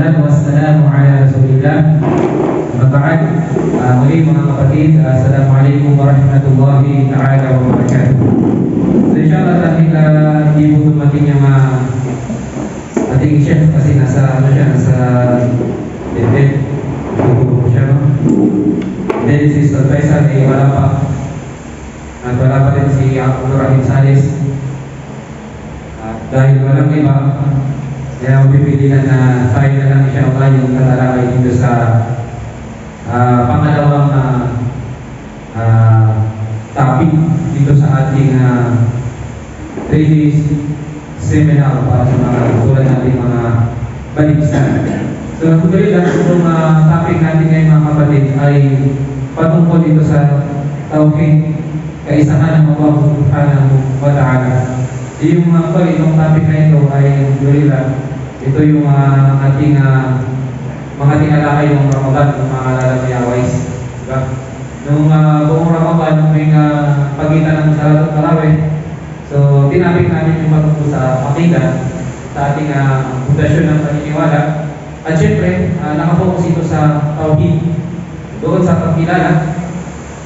wassalatu wassalamu ala rasulillah. Maba'ad, muli mga kapatid, assalamualaikum warahmatullahi ta'ala wabarakatuh. So inshallah dahil hindi po dumating yung ating chef kasi nasa Dede. Hindi siya, no? Then si Ustaz Faisal ay wala pa. At wala pa rin si Abdul Rahim Salis. Dahil walang iba, kaya mapipilihan na tayo na lang inshallah yung tatalakay dito sa pangalawang topic dito sa ating 3 days seminar para sa mga tulad natin mga balikstan. So, alhamdulillah, itong topic natin ngayon mga kapatid ay patungkol dito sa tawhid, kaisahan ng Allah subhanahu wa ta'ala. Yung itong topic na ito ay alhamdulillah, ito yung ating mga tinalakay ng Ramadan, ng mga lalabiyawais. Diba? Nung buong Ramadan, may pagitan ng Salat at Tarawih, so tinapik namin yung patungkol sa aqidah, sa ating pundasyon ng paniniwala. At syempre, nakapokus ito sa tawhid, doon sa pagkilala,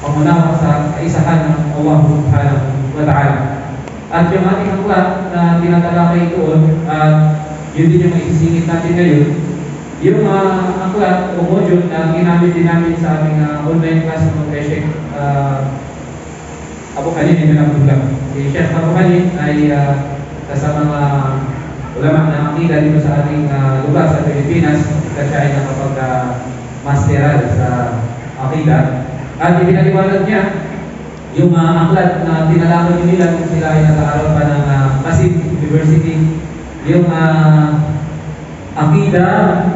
pangunawa sa kaisahan ng Allah subhanahu wa ta'ala. At yung ating aklat na tinatalakay doon, yun din yung maisisingit natin ngayon, yung aklat o module na ginamit din namin sa aming online class ng Sheikh Abu Khalid ibn Abdullah. Si Sheikh Abu Khalid ay sa mga ulama na aqidah dito sa ating lugar sa Pilipinas, kasi siya ay nakapag-masteral sa aqidah. At ibinaliwanag niya yung aklat na tinalakay nila kung sila ay nag-aaral pa ng Qasim University, yung aqidah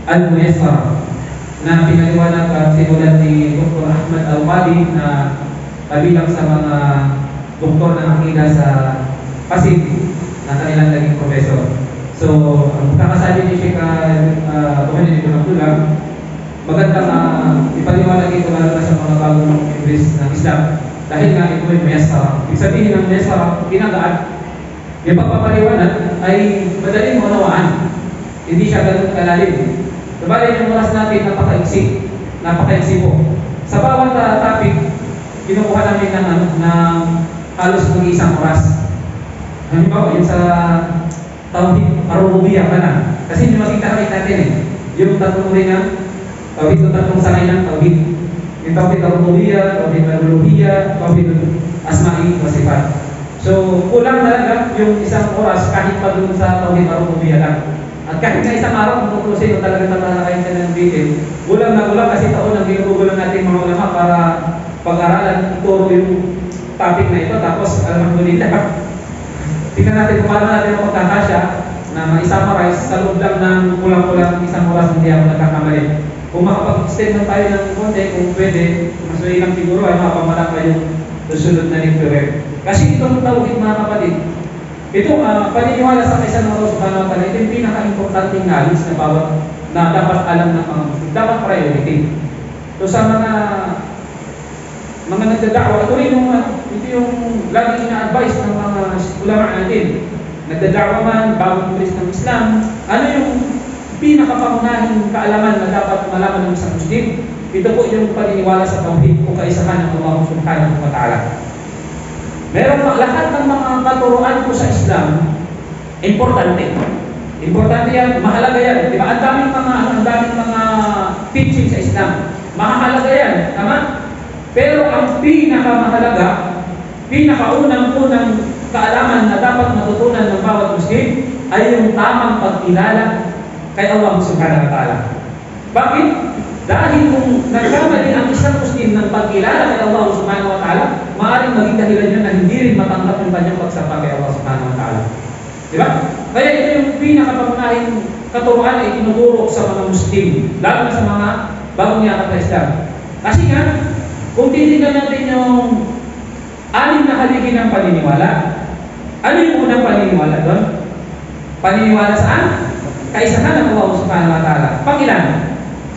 al-Muyassara na pinaliwanag at sinulat ni Dr. Ahmad Al-Qadi na kabilang sa mga doktor ng aqidah sa Qasim na kanilang naging professor. So, ang kakasabi ni Sheikh Tuhanin ibn Abdullah, magandang ipaliwanag ito lalo na sa mga bagong English ng Islam dahil nga ito ay Muyassara. Ibig sabihin ng Muyassara, ginagaan, yung pagpapaliwanag ay madaling maunawaan. Hindi siya ganun kalalim. Sabali yung oras natin, napaka-iksi po. Sa bawat topic, kinukuha namin ng halos mag-isang oras. Halimbawa, yun sa tawhid, ar-rububiyyah ka na. Kasi hindi makita natin yung tatlong rin ng tawhid, yung tatlong sangay ng tawhid. Yung tawhid ar-rububiyyah, tawhid al-uluhiyyah, tawhid asma'i wa sifat. So, kulang talaga yung isang oras kahit pa dun sa tawhid ar-rububiyyah lang. At kahit na isang araw, kung tutusin o talagang tatalakayin ka ng detail, gulang na gulang kasi taon ang ginugulang natin mga ulama para pag-aralan, ituro yung topic na ito. Tapos, alhamdulillah, tingnan natin kung paano natin ang pagkakasya na ma-summarize sa loob lang ng kulang-kulang isang oras, hindi ako nagkakamali. Kung makapag-extend lang tayo ng konti, kung pwede, mas lang siguro ay makapamalang pa yung susunod na lecture. Kasi itong tawhid mga kapatid, ito, paniniwala sa kaisahan ng Allah subhanahu wa ta'ala, ito yung pinaka-importanting knowledge na dapat alam ng mga Muslim, dapat priority. So sa mga nagdada'wa, ito yung lagi ina-advise ng mga ulama natin. Nagdada'wa man, bagong Krist ng Islam, ano yung pinakapangunahing kaalaman na dapat malaman ng isang Muslim? Ito po yung paniniwala sa tawhid o kaisahan ng Allah subhanahu wa ta'ala. Meron lahat ng mga katuruan ko sa Islam, importante. Importante yan, mahalaga yan. Di ba? Ang daming mga teaching sa Islam. Mahalaga yan, tama? Pero ang pinakamahalaga, pinakaunang kaalaman na dapat matutunan ng bawat Muslim ay yung tamang pagkilala kay Allah subhanahu wa ta'ala. Bakit? Dahil kung nagkamali ang isang Muslim ng pagkilala kay Allah subhanahu wa ta'ala, maaaring maging dahilan niya na hindi rin matanggap yung kanyang pagsamba kay Allah subhanahu wa ta'ala. Diba? Kaya ito yung pinakapangunahing katuruan na itinuturo sa mga Muslim, lalo na sa mga bagong yakap na Islam. Kasi nga, kung titignan natin yung 6 na haligi ng paniniwala, ano yung unang paniniwala doon? Paniniwala saan? Kaisahan ng Allah subhanahu wa ta'ala. Pangilan?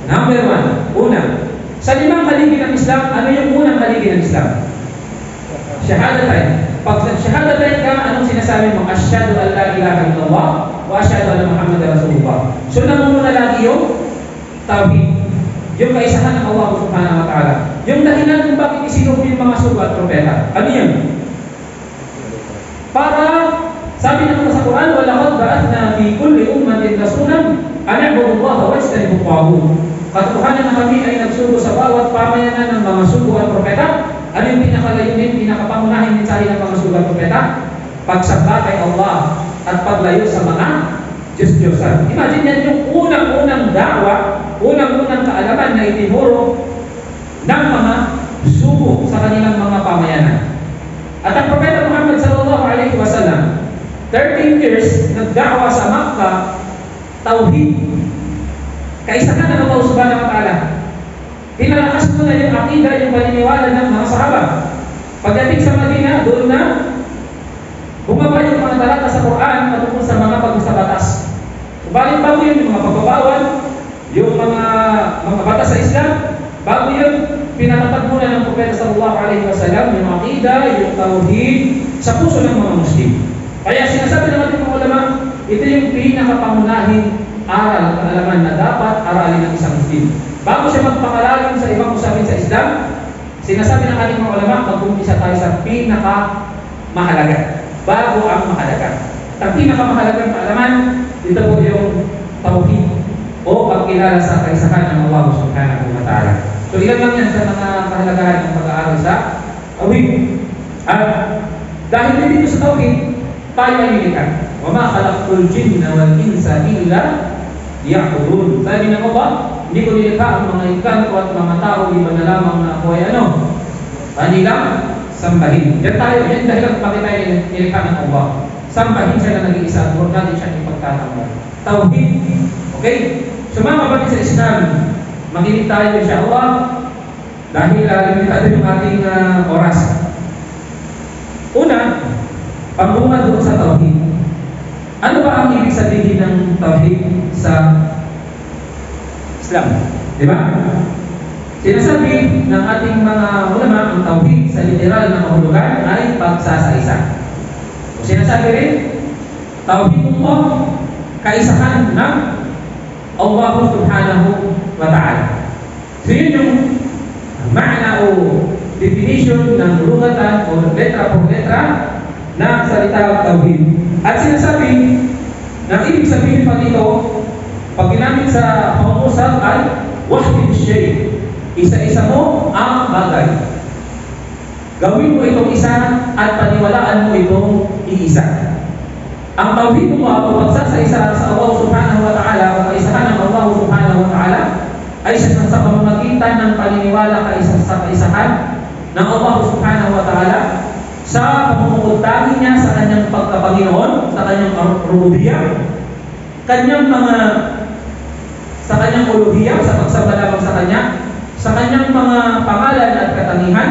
Number 1, una. Sa 5 haligi ng Islam, ano yung unang haligi ng Islam? Shahadatayn. Pag shahadatayn ka, anong sinasabi mo? Asyhadu an la ilaha illallah wa asyhadu anna Muhammadar Rasulullah. So nangunguna lagi yung tauhid, yung kaisahan ng Allah subhanahu wa ta'ala. Yung dahilan kung bakit isinugo yung mga sugo at propeta. Ano yun? Para, sabi naman sa Quran, وَلَقَدْ بَعَثْنَا فِي كُلِّ أُمَّةٍ رَسُولًا أَنِ اعْبُدُوا اللَّهَ وَاجْتَنِبُوا الطَّاغُوتَ. Katotohanan na kami ay nagsugo sa bawat pamayanan ng mga sugo at propeta. Ano yung pinakalayunin, pinakapangunahing mensahe ng mga sugo at propeta? Pagsamba kay Allah at paglayo sa mga Diyos-Diyosan. Imagine yan yung unang-unang da'wa, unang-unang kaalaman na itinuro ng mga sugo sa kanilang mga pamayanan. At ang Propeta Muhammad sallallahu alaihi wasallam, 13 years nagda'wa sa Makkah, tauhid, kaisahan ng Allah subhanahu wa ta'ala. Pinalakas mo na yung akida, yung paniniwala ng mga sahaba. Pagdating sa Madina, doon na bumaba yung mga talata sa Quran patungkol sa mga pagsabatas. Subalit bago yun, yung mga pagbabawal, yung mga batas sa Islam, bago yun, pinatapad muna ng Propeta sallallahu alaihi wasallam yung akida, yung tauhid sa puso ng mga Muslim. Kaya sinasabi naman ng mga ulama, ito yung pinakapangunahing aral, kaalaman na dapat aralin ng isang Muslim. Bago siya magpangalalim sa ibang usapin sa Islam, sinasabi ng ating mga ulama, mag-umpisa tayo sa pinakamahalaga bago ang mahalaga. Ang pinakamahalagang kaalaman, ito po yung tauhid o pagkilala sa kaisahan ng Allah subhanahu wa ta'ala. So ilan lang yan sa mga kahalagahan ng pag-aaral sa tauhid. At dahil dito sa tauhid, tayo ay nilikha. وَمَا خَلَقْتُ الْجِنَّ وَالْإِنسَ إِلَّا لِيَعْبُدُونَ. Sabi ng Allah, hindi ko nilikha ang mga engkanto at mga tao, iba na lamang na ako ay kanilang sambahin. Yan tayo, yan dahil bakit tayo nilikha ng Allah. Sambahin siya na nag-iisa at huwag natin siya ipagtatambal. Tauhid. Okay? Sumama ba sa Islam? Makinig tayo insyaAllah dahil limitado yung ating oras. Una, pagbunga doon sa tauhid. Ano ba ang ibig sabihin ng tauhid sa Islam? Di ba? Sinasabi ng ating mga ulama ang tauhid sa literal na kahulugan ay pagsasa-isa. O sinasabi rin, tauhidullah, kaisahan ng Allah subhanahu wa ta'ala. So yun yung ma'na o definition ng lugatan o letra por letra ng salita tauhid. At sinasabi na ibig sabihin pa dito, pag ginamit sa pangungusap ay wahdid syai. Isa-isa mo ang bagay. Gawin mo itong isa at paniwalaan mo itong iisa. Ang tauhid mo o pagsasa-isa sa Allah subhanahu wa ta'ala o kaisahan ng Allah subhanahu wa ta'ala ay sa pamamagitan ng paniniwala sa kaisahan ng Allah subhanahu wa ta'ala sa pamumukutangi niya sa kanyang pagkapanginoon, sa kanyang rububiyah, sa kanyang uluhiyah, sa pagsamba lamang sa kanya, sa kanyang mga pangalan at katangihan,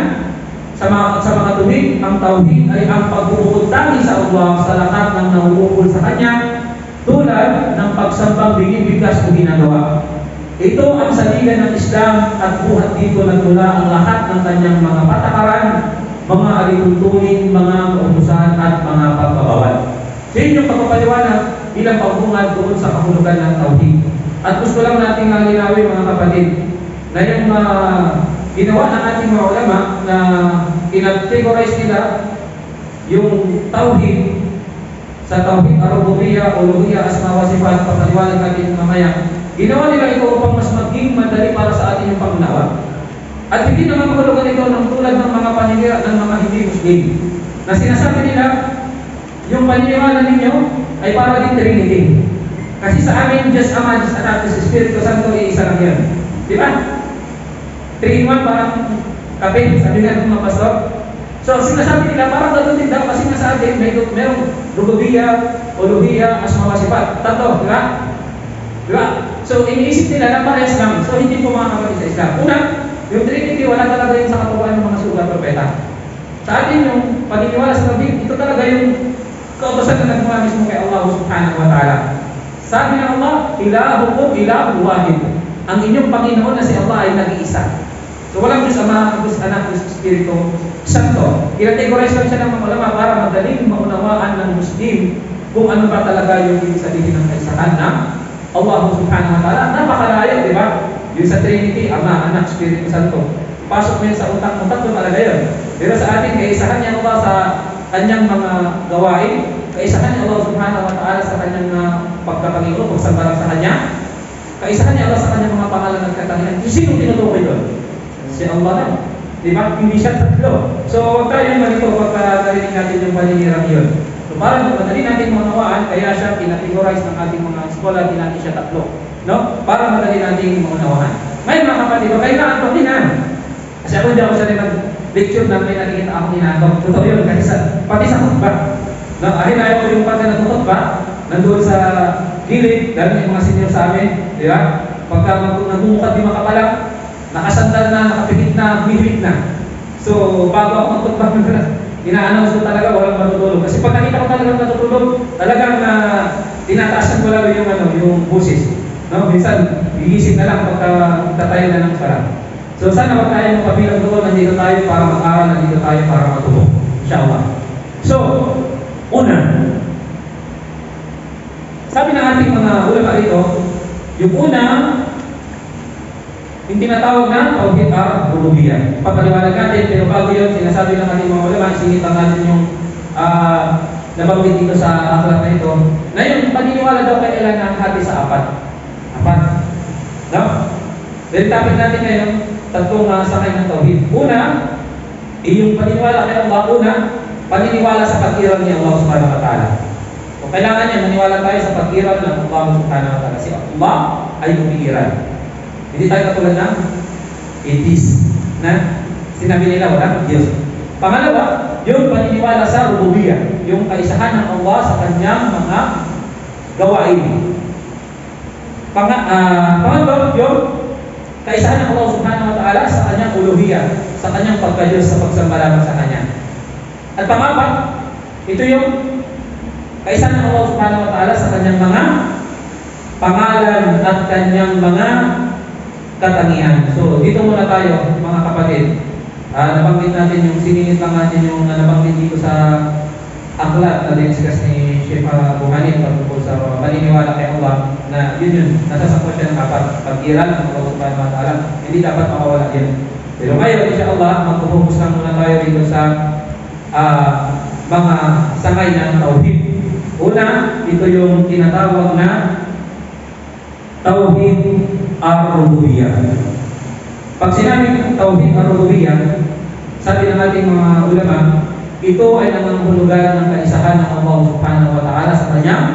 sa mga tubig. Ang tauhid ay ang pagbubukutangi sa Allah sa lahat ng nahuukol sa kanya, tulad ng pagsambang binibigkas o ginagawa. Ito ang saligan ng Islam at buhat dito nagmula ang lahat ng kanyang mga patakaran, mga alituntunin, mga kautusan at mga pagbabawal. So yun yung pagpapaliwanag bilang pagbungad doon sa kahulugan ng tauhid. At gusto lang natin linawin mga kapatid na yung ginawa ng ating mga ulama na kinategorize nila yung tauhid sa tauhid ar-rububiyyah, uluhiyyah, asma wa sifat, papaliwanag natin mamaya. Ginawa nila ito upang mas maging madali para sa atin yung pangunawa. At hindi naman mahulugan ito ng tulad ng mga paninira ng mga hindi Muslim na sinasabi nila yung paniniwala ninyo ay para din Trinity. Kasi sa amin, Diyos Ama, Diyos Anak, Diyos Espiritu Santo, iisa lang yan. Di ba? 3-in-1 parang kape, sabi nga ng mga pastor. So sinasabi nila parang gano'n din daw kasi nga sa atin merong rububiyyah, uluhiyyah, asma wa sifat. Tatlo, di ba? Di ba? So iniisip nila na parehas lang. So hindi po mga kapatid sa Islam. Una, yung Trinity wala talaga yun sa katuruan ng mga sugat propeta. Sa atin yung paniniwala sa tauhid, ito talaga yung kautosan na nagmula mismo kay Allah subhanahu wa ta'ala. Sabi ng Allah, ilahukum ilahu wahid. Ang inyong Panginoon na si Allah ay nag-iisa. So So walang Diyos Ama, Diyos Anak, Diyos Espiritu Santo. I-categorize lang siya ng mga ulama para madaling maunawaan ng Muslim kung ano ba talaga yung ibig sabihin ng kaisahan ng Allah subhanahu wa ta'ala. Napakalayo, di ba? Yung sa Trinity, Ama, Anak, Espiritu Santo. Pasok mo yun sa utak mo, tatlo talaga yun. Pero sa atin, kaisahan niya Allah sa kanyang mga gawain, kaisahan niya Allah subhanahu wa ta'ala sa kanyang pagkapanginoon, pagsambalang sa kanya, kaisahan niya Allah sa kanyang mga pangalan at katangian. Yung sino tinutukoy doon? Si Allah na. Di ba? Hindi siya tatlo. So, huwag tayo malito pagka narinig natin yung paninirang yun. So, para madali natin maunawaan, kaya siya kinategorize ng ating mga eskola, hindi natin siya tatlo. No? Para madali natin maunawaan. Ngayon mga kapatid, kailangan ito din. Kasi ako hindi ako sa lecture na may nakikita ako ninagaw. Totoo yun, kasi pati sa khutbah. No? Ayaw ko yung pagka natututbah, nandun sa gilid, dahil yung mga senior sa amin, di ba? Pagka nagmumukad di makapalang, nakasandal na, nakapikit na, humihilig na. So, bago ako magtutbah, ina-announce ko talaga walang matutulog. Kasi pag nakita ko talagang matutulog, talagang tinataasan ko lalo yung boses. No? Minsan, iisip na lang pagka tatayo na ng sarap. So, sana wag tayo magpabilang doon, nandito tayo para mag-aral, nandito tayo para matulog. Inshallah. So, una, sabi ng ating mga ulama dito, yung una, yung tinatawag na tauhid ar-rububiyyah. Papaliwanag natin, pero bago yun, sinasabi ng ating mga ulama, sinitan natin yung nabanggit dito sa aklat na ito, na yung paniniwala daw kailangan ng hati sa apat. Apat. No? Dahil topic natin ngayon, tatlong sakay ng tauhid. Una, yung paniniwala kay Allah. Una, paniniwala sa pag-iral ni Allah subhanahu wa ta'ala. O kailangan niya, maniwala tayo sa pag-iral ng Allah subhanahu wa ta'ala. Si Allah ay umiiral. Hindi tayo katulad ng atheist na sinabi nila walang Diyos. Pangalawa, yung paniniwala sa rububiyyah, yung kaisahan ng Allah sa kanyang mga gawain. Pangalawa, yung kaisahan ng Allah subhanahu wa ta'ala sa kanyang uluhiyyah, sa kanyang pagka-Diyos, sa pagsamba sa kanya. At pangapat, ito yung kaisahan ng Allah subhanahu wa ta'ala sa kanyang mga pangalan at kanyang mga katangian. So, dito muna tayo, mga kapatid. Nabanggit natin yung siningit lang natin yung nabanggit dito sa aklat na diniscuss ni Sheikh Abu Hanif tungkol sa paniniwala kay Allah na yun, nasasakot siya ng apat pag-iral ng Allah subhanahu wa ta'ala. Hindi dapat makawala yun. Pero ngayon, insyaAllah, magpupukus lang muna tayo dito sa mga sangay ng tauhid. Una, ito yung tinatawag na tauhid ar-rububiyyah. Pag sinabing tauhid ar-rububiyyah, sabi ng ating mga ulama, ito ay nangangahulugan ng kaisahan ng Allah subhanahu wa ta'ala sa kanyang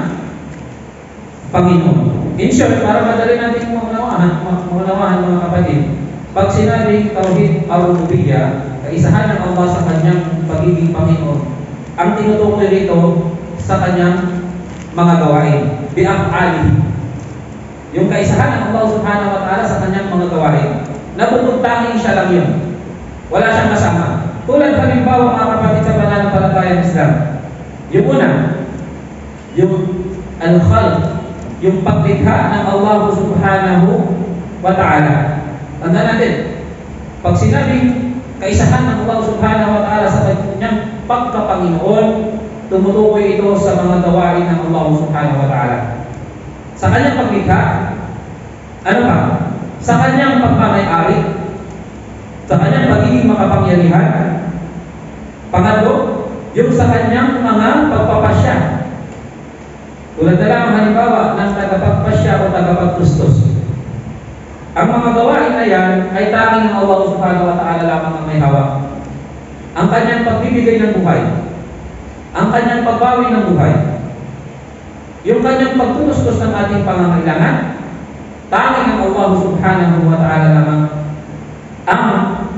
Panginoon. In short, para madali natin maunawahan mga kapatid, pag sinabing tauhid ar-rububiyyah, kaisahan ng Allah sa kanyang pagiging Panginoon, ang tinutukoy dito sa kanyang mga gawain, bi'af'alihi. Yung kaisahan ng Allah subhanahu wa ta'ala sa kanyang mga gawain, nabubugtangin siya lang yun. Wala siyang kasama. Tulad halimbawa mga kapatid sa pananampalatayang Islam. Yung una, yung al-khalq, yung paglikha ng Allah subhanahu wa ta'ala. Tandaan natin, pag sinabing kaisahan ng Allah subhanahu wa ta'ala sa kanyang pagkapanginoon, tumutukoy ito sa mga gawain ng Allah subhanahu wa ta'ala. Sa kanyang paglikha, ano pa? Sa kanyang pagmamay-ari, sa kanyang pagiging makapangyarihan. Pangatlo, yung sa kanyang mga pagpapasya. Tulad na lang halimbawa ng tagapagpasya o tagapagtustos. Ang mga gawain na yan ay tanging ng Allah subhanahu wa ta'ala lamang ang may hawak. Ang kanyang pagbibigay ng buhay, ang kanyang pagbawi ng buhay, yung kanyang pagtutustos ng ating pangangailangan, tanging ang Allah subhanahu wa ta'ala lamang ang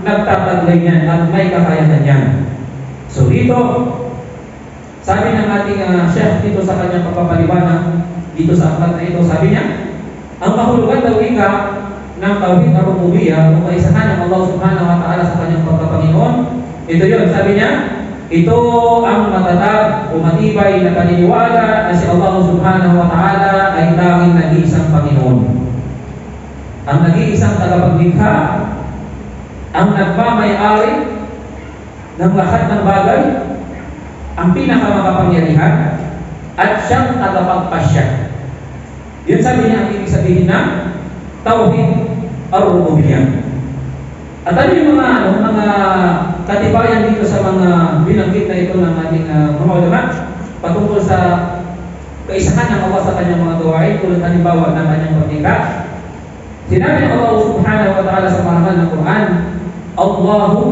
nagtataglay niyan at may kakayahan niyan. So dito, sabi ng ating Sheikh dito sa kanyang pagpapaliwanag, dito sa aklat na ito, sabi niya, ang kahulugan daw ika ng tauhid ar-rububiyyah o kaisahan ng Allah subhanahu wa ta'ala sa kanyang pagkapanginoon, ito yun, sabi niya, ito ang matatag o matibay na paniniwala na si Allah subhanahu wa ta'ala ay tanging nag-iisang Panginoon. Ang nag-iisang tagapaglikha ang nagmamay-ari ng lahat ng bagay, ang pinakamakapangyarihan, at siyang tagapagpasya. Yun sabi niya ang ibig sabihin ng Tauhid ar-Rububiyyah. At ano yung mga katibayan dito sa mga binanggit na ito ng ating mga ulama patungkol sa kaisahan ng Allah sa kanyang mga gawain, tulad halimbawa ng kanyang pagtingkad. Sinabi ng Allah subhanahu wa ta'ala sa mahal ng Quran, Allahu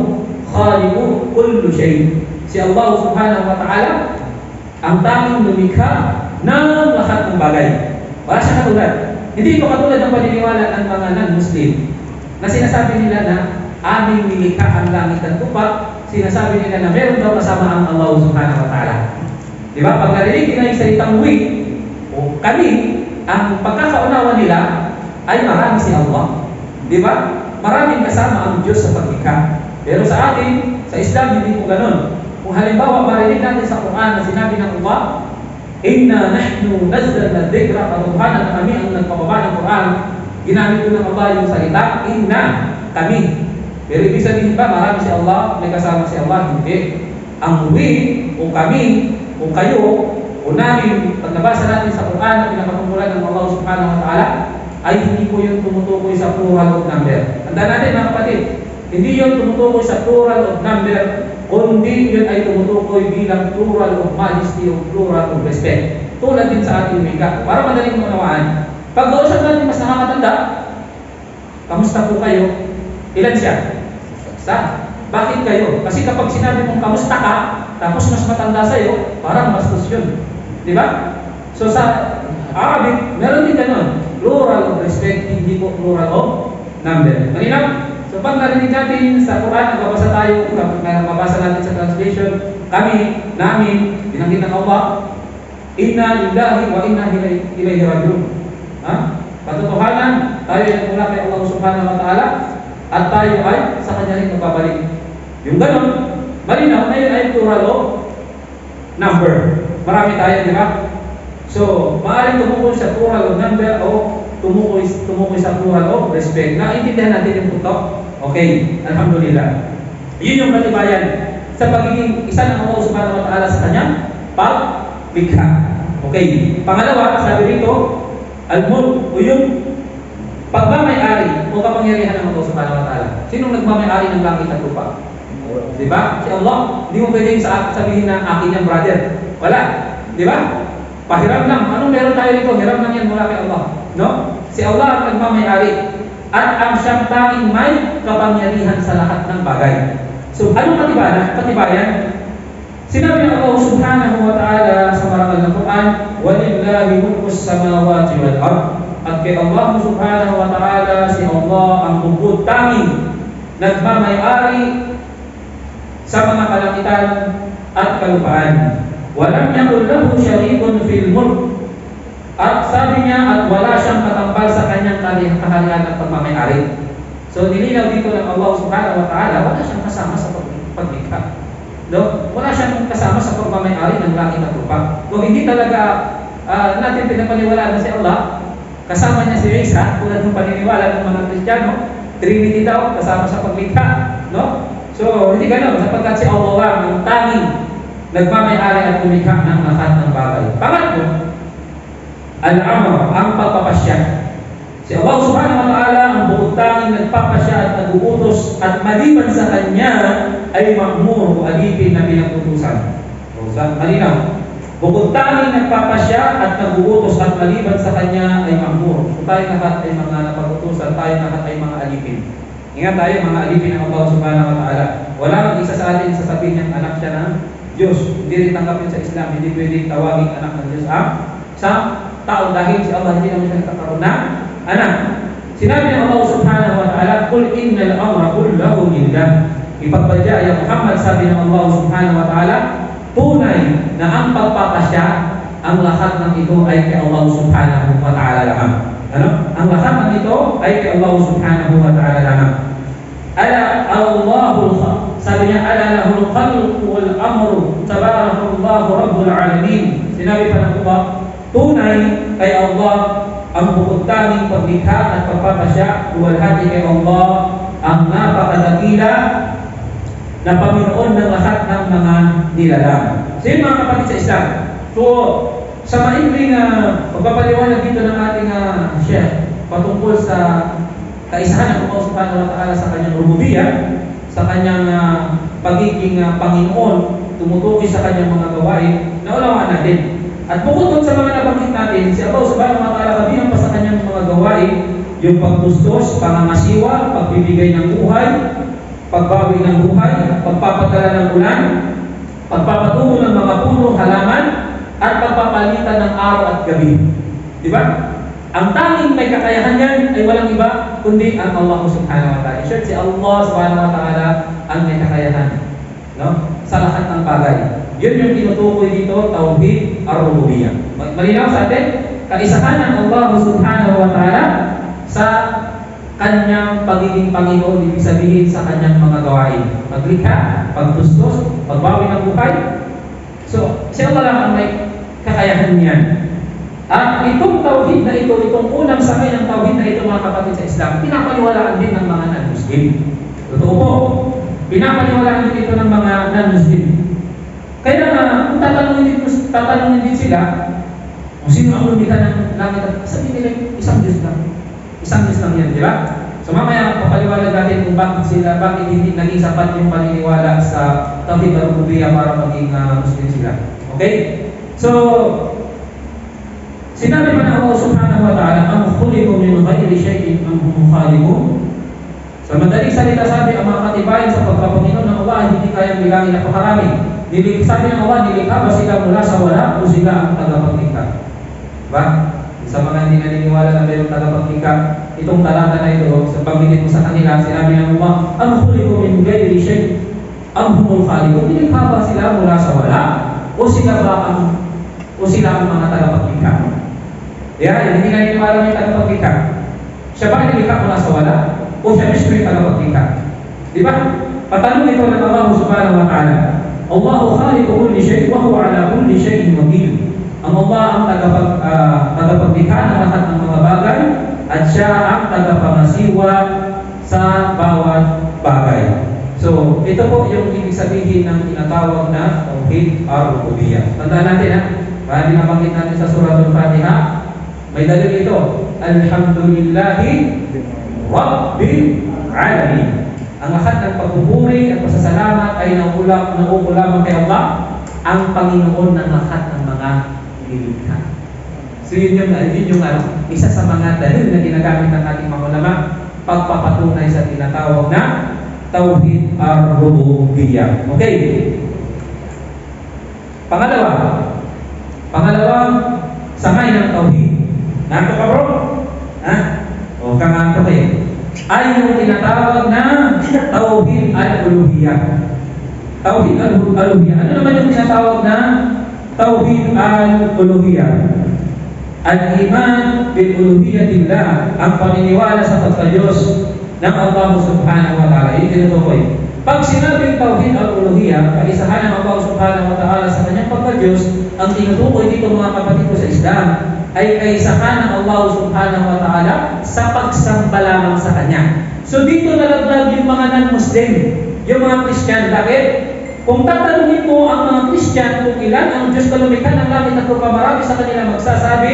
khaliqu kullu shay. Si Allah subhanahu wa ta'ala ang tanging lumikha ng lahat ng bagay. Wala siya katulad. Hindi ito katulad ng paniniwala ng mga non-Muslim na sinasabi nila na aming nilikha ang langit at lupa. Sinasabi nila na meron daw kasama ang Allah subhanahu wa ta'ala. Di ba? Pag narinig nila yung salitang we, o kami, ang pagkakaunawa nila ay marami si Allah. Di ba? Maraming kasama ang Diyos sa paglikha. Pero sa atin, sa Islam, hindi po ganun. Kung halimbawa, marinig natin sa Quran na sinabi ng Allah, Inna nahnu nazzalna dhikra, katuhanan na kami ang nagpapaba ng Quran. Ginamit ko ng Allah yung salita, Inna, kami. Pero ibig sabihin ba, marami si Allah, may kasama si Allah? Hindi. Ang we, o kami, o kayo, o namin, pag nabasa natin sa Quran na pinakatungkulan ng Allah subhanahu wa ta'ala, ay hindi po yun tumutukoy sa plural of number. Tandaan natin mga kapatid, hindi yun tumutukoy sa plural of number, kundi yun ay tumutukoy bilang plural of majesty o plural of respect. Tulad din sa ating wika. Para madaling maunawaan, pag kausap natin mas nakakatanda, kamusta po kayo? Ilan siya? Sa? Bakit kayo? Kasi kapag sinabi mong kamusta ka, tapos mas matanda sa'yo, parang bastos yun. Di ba? So sa Arabic, meron din ganun. Plural of respect, hindi po plural of number. Malinaw? So pag narinig natin sa Quran, nagbabasa tayo, kapag mabasa natin sa translation, kami, namin, binanggit ng Allah, Inna lillahi wa inna ilayhi rajiun. Katotohanan, tayo ay mula kay Allah subhanahu wa ta'ala, at tayo ay sa kanya rin magbabalik. Yung ganun, malinaw na yun ay plural of number. Marami tayo, di ba? So, maaaring tumukoy sa plural of number o tumukoy sa plural of respect. Naintindihan natin yung punto? Okay, alhamdulillah. Yun yung katibayan sa pagiging isa ng Allah subhanahu wa ta'ala sa kanyang paglikha. Okay, pangalawa, sabi rito, al-mulk o yung pagmamay-ari o kapangyarihan ng Allah subhanahu wa ta'ala. Sinong nagmamay-ari ng langit at lupa? Diba? Si Allah, hindi mo pwedeng sabihin na akin yan, brother. Wala. Diba? Pahiram lang. Anong meron tayo dito? Hiram lang yan mula kay Allah. No? Si Allah ang nagmamay-ari. At ang siyang tanging may kapangyarihan sa lahat ng bagay. So, anong katibayan? Sinabi ng Allah subhanahu wa ta'ala sa marangal na Quran, وَلِلَّهِ مُلْكُ السَّمَاوَاتِ وَالْأَرْضِ. At kay Allah subhanahu wa ta'ala, si Allah ang bukod tanging nagmamay-ari sa mga kalangitan at kalupaan. Walam yakul lahu syarikun fil mulk. At sabi niya, at wala siyang katambal sa kanyang kaharian at pagmamay-ari. So nilinaw dito ng Allah subhanahu wa ta'ala, wala siyang kasama sa paglikha. No? Wala siyang kasama sa pagmamay-ari ng langit at lupa. Kung hindi talaga natin pinapaniwalaan na si Allah, kasama niya si Isa, tulad ng paniniwala ng mga Kristiyano, Trinity daw, kasama sa paglikha. No? So, hindi ganun, sapagkat si Allah ang tanging nagmamay-ari at lumikha ng lahat ng bagay. Pangatlo, al-amr, ang pagpapasya. Si Allah subhanahu wa ta'ala ang bukod tanging nagpapasya at nag-uutos at maliban sa kanya ay ma'mur o alipin na pinag-utusan. So, malinaw. Bukod tanging nagpapasya at nag-uutos at maliban sa kanya ay ma'mur. Kung tayo lahat ay mga napag-utusan, tayo lahat ay mga alipin. Ingat tayo, mga alipin ng Allah subhanahu wa ta'ala. Wala nang isa sa atin sasabihin niyang anak siya ng Diyos. Hindi rin tanggapin sa Islam, hindi pwedeng tawagin anak ng Diyos sa tao dahil si Allah hindi naman siya nagkakaroon na anak. Sinabi ng Allah subhanahu wa ta'ala, Qul innal amra kullahu lillah. Ipagpadya ay Muhammad, sabi ng Allah subhanahu wa ta'ala, tunay na ang pagpapasya, ang lahat ng ito ay kay Allah subhanahu wa ta'ala lamang. Ano? Ang lahat ng ito ay kay Allah subhanahu wa ta'ala lamang. Ala Allahul khalq. Sabi niya, ala lahul khalq wal amru tabarakallahu rabbul alamin. Sinabi pa ng Allah, tunay kay Allah ang bukod tanging paglikha at pagpapasya, luwalhati kay Allah ang napakadakila na Panginoon ng lahat ng mga nilalang. So yun mga kapatid sa Islam. So sa maikling pagpapaliwanag dito ng ating Sheikh patungkol sa kaisahan ng Allah subhanahu wa ta'ala sa kanyang rububiyah, sa kanyang pagiging Panginoon, tumutukoy sa kanyang mga gawain, naunawaan natin. At bukod doon sa mga nabanggit natin, si Allah subhanahu wa ta'ala kabilang pa sa kanyang mga gawain, yung pagtustos, pangangasiwa, pagbibigay ng buhay, pagbawi ng buhay, pagpapadala ng ulan, pagpapatubo ng mga puno, halaman, at pagpapalitan ng araw at gabi. Di ba? Ang tanging may kakayahan yan ay walang iba kundi ang Allah subhanahu wa ta'ala. In short, si Allah subhanahu wa ta'ala ang may kakayahan, no? Sa lahat ng bagay. Yun yung tinutukoy dito, Tauhid ar-Rububiyyah. Malinaw sa atin, kaisahan ng Allah subhanahu wa ta'ala sa kanyang pagiging Panginoon, ibig sabihin sa kanyang mga gawain. Paglikha, pagtustos, pagbawi ng buhay. So, si Allah lang ang may kakayahan niyan. At itong tauhid na ito, itong unang sakay ng tauhid na ito mga kapatid sa Islam, pinapaniwalaan din ng mga non-Muslim. Totoo po, pinapaniwalaan din ito ng mga non-Muslim. Kaya kung tatanungin din sila, kung sino ang lumikha ng langit at sabihin nila, isang Diyos lang. Isang Diyos lang yan, di ba? So mamaya papaliwanag natin kung bakit hindi naging sapat yung paniniwala sa tauhid ar-rububiyyah para maging Muslim sila. Okay? So, sinabi man Allah subhanahu wa ta'ala, ang khuliqu min ghairi shay'in am hum khaliqun. Sa madaling salita sabi, ang mga katibayan sa pagpapanginoon ng Allah hindi kayang bilangin na pakarami. Sabi ng Allah, nilikha ba sila mula sa wala o sila ang tagapaglikha? Diba? Sa mga hindi naniniwala na mayroong tagapaglikha, itong talata na ito, sa pagbitin mo sa kanila, sinabi ng Allah, ang khuliqu min ghairi shay'in am hum khaliqun. Nilikha ba sila mula sa wala o sila ang mga tagapaglikha? Kaya hindi naniniwala may tagapaglikha. Siya ba nilikha mula sa wala? O siya mismo yung tagapaglikha? Diba? Patanong ito ng Allah subhanahu wa ta'ala. Allahu khaliqu kulli shay' wa huwa ala kulli shay'in wakil. Ang Allah ang tagapaglikha ng lahat ng mga bagay at siya ang tagapangasiwa sa bawat bagay. So, ito po yung ibig sabihin ng tinatawag na Tauhid ar-Rububiyyah. Tandaan natin Kaya binabanggit natin sa Suratul Fatiha, may dalil ito, Alhamdulillahi Rabbil Alamin. Ang lahat ng pagpupuri at pasasalamat ay nauulamang kay Allah, ang Panginoon ng lahat ng mga nilikha. So yun yung isa sa mga dalil na ginagamit ng ating mga ulama, pagpapatunay sa tinatawag na Tauhid ar-Rububiyyah. Okay. Pangalawang sangay ng Tauhid. Nanto ka bro? Ha? O kanganto kayo. Ay yung tinatawag na Tauhid al-Uluhiyyah. Tauhid al-Uluhiyyah. Ano naman yung tinatawag na Tauhid al-Uluhiyyah? Al-iman bil-uluhiyyatillah, ang paniniwala sa pagka-Diyos ng Allah subhanahu wa ta'ala. Yung tinutukoy. Pag sinabing Tauhid al-Uluhiyyah, kaisahan ng Allah subhanahu wa ta'ala sa kanyang pagka-Diyos, ang tinutukoy dito mga kapatid ko sa Islam, ay kaisahan ng Allah subhanahu wa ta'ala sa pagsamba lamang sa Kanya. So dito nalaglag yung mga non-Muslim, yung mga Christian. Bakit? Kung tatanungin mo ang mga Christian kung ilan ang Diyos na lumikha ng langit at lupa, marami sa kanila magsasabi,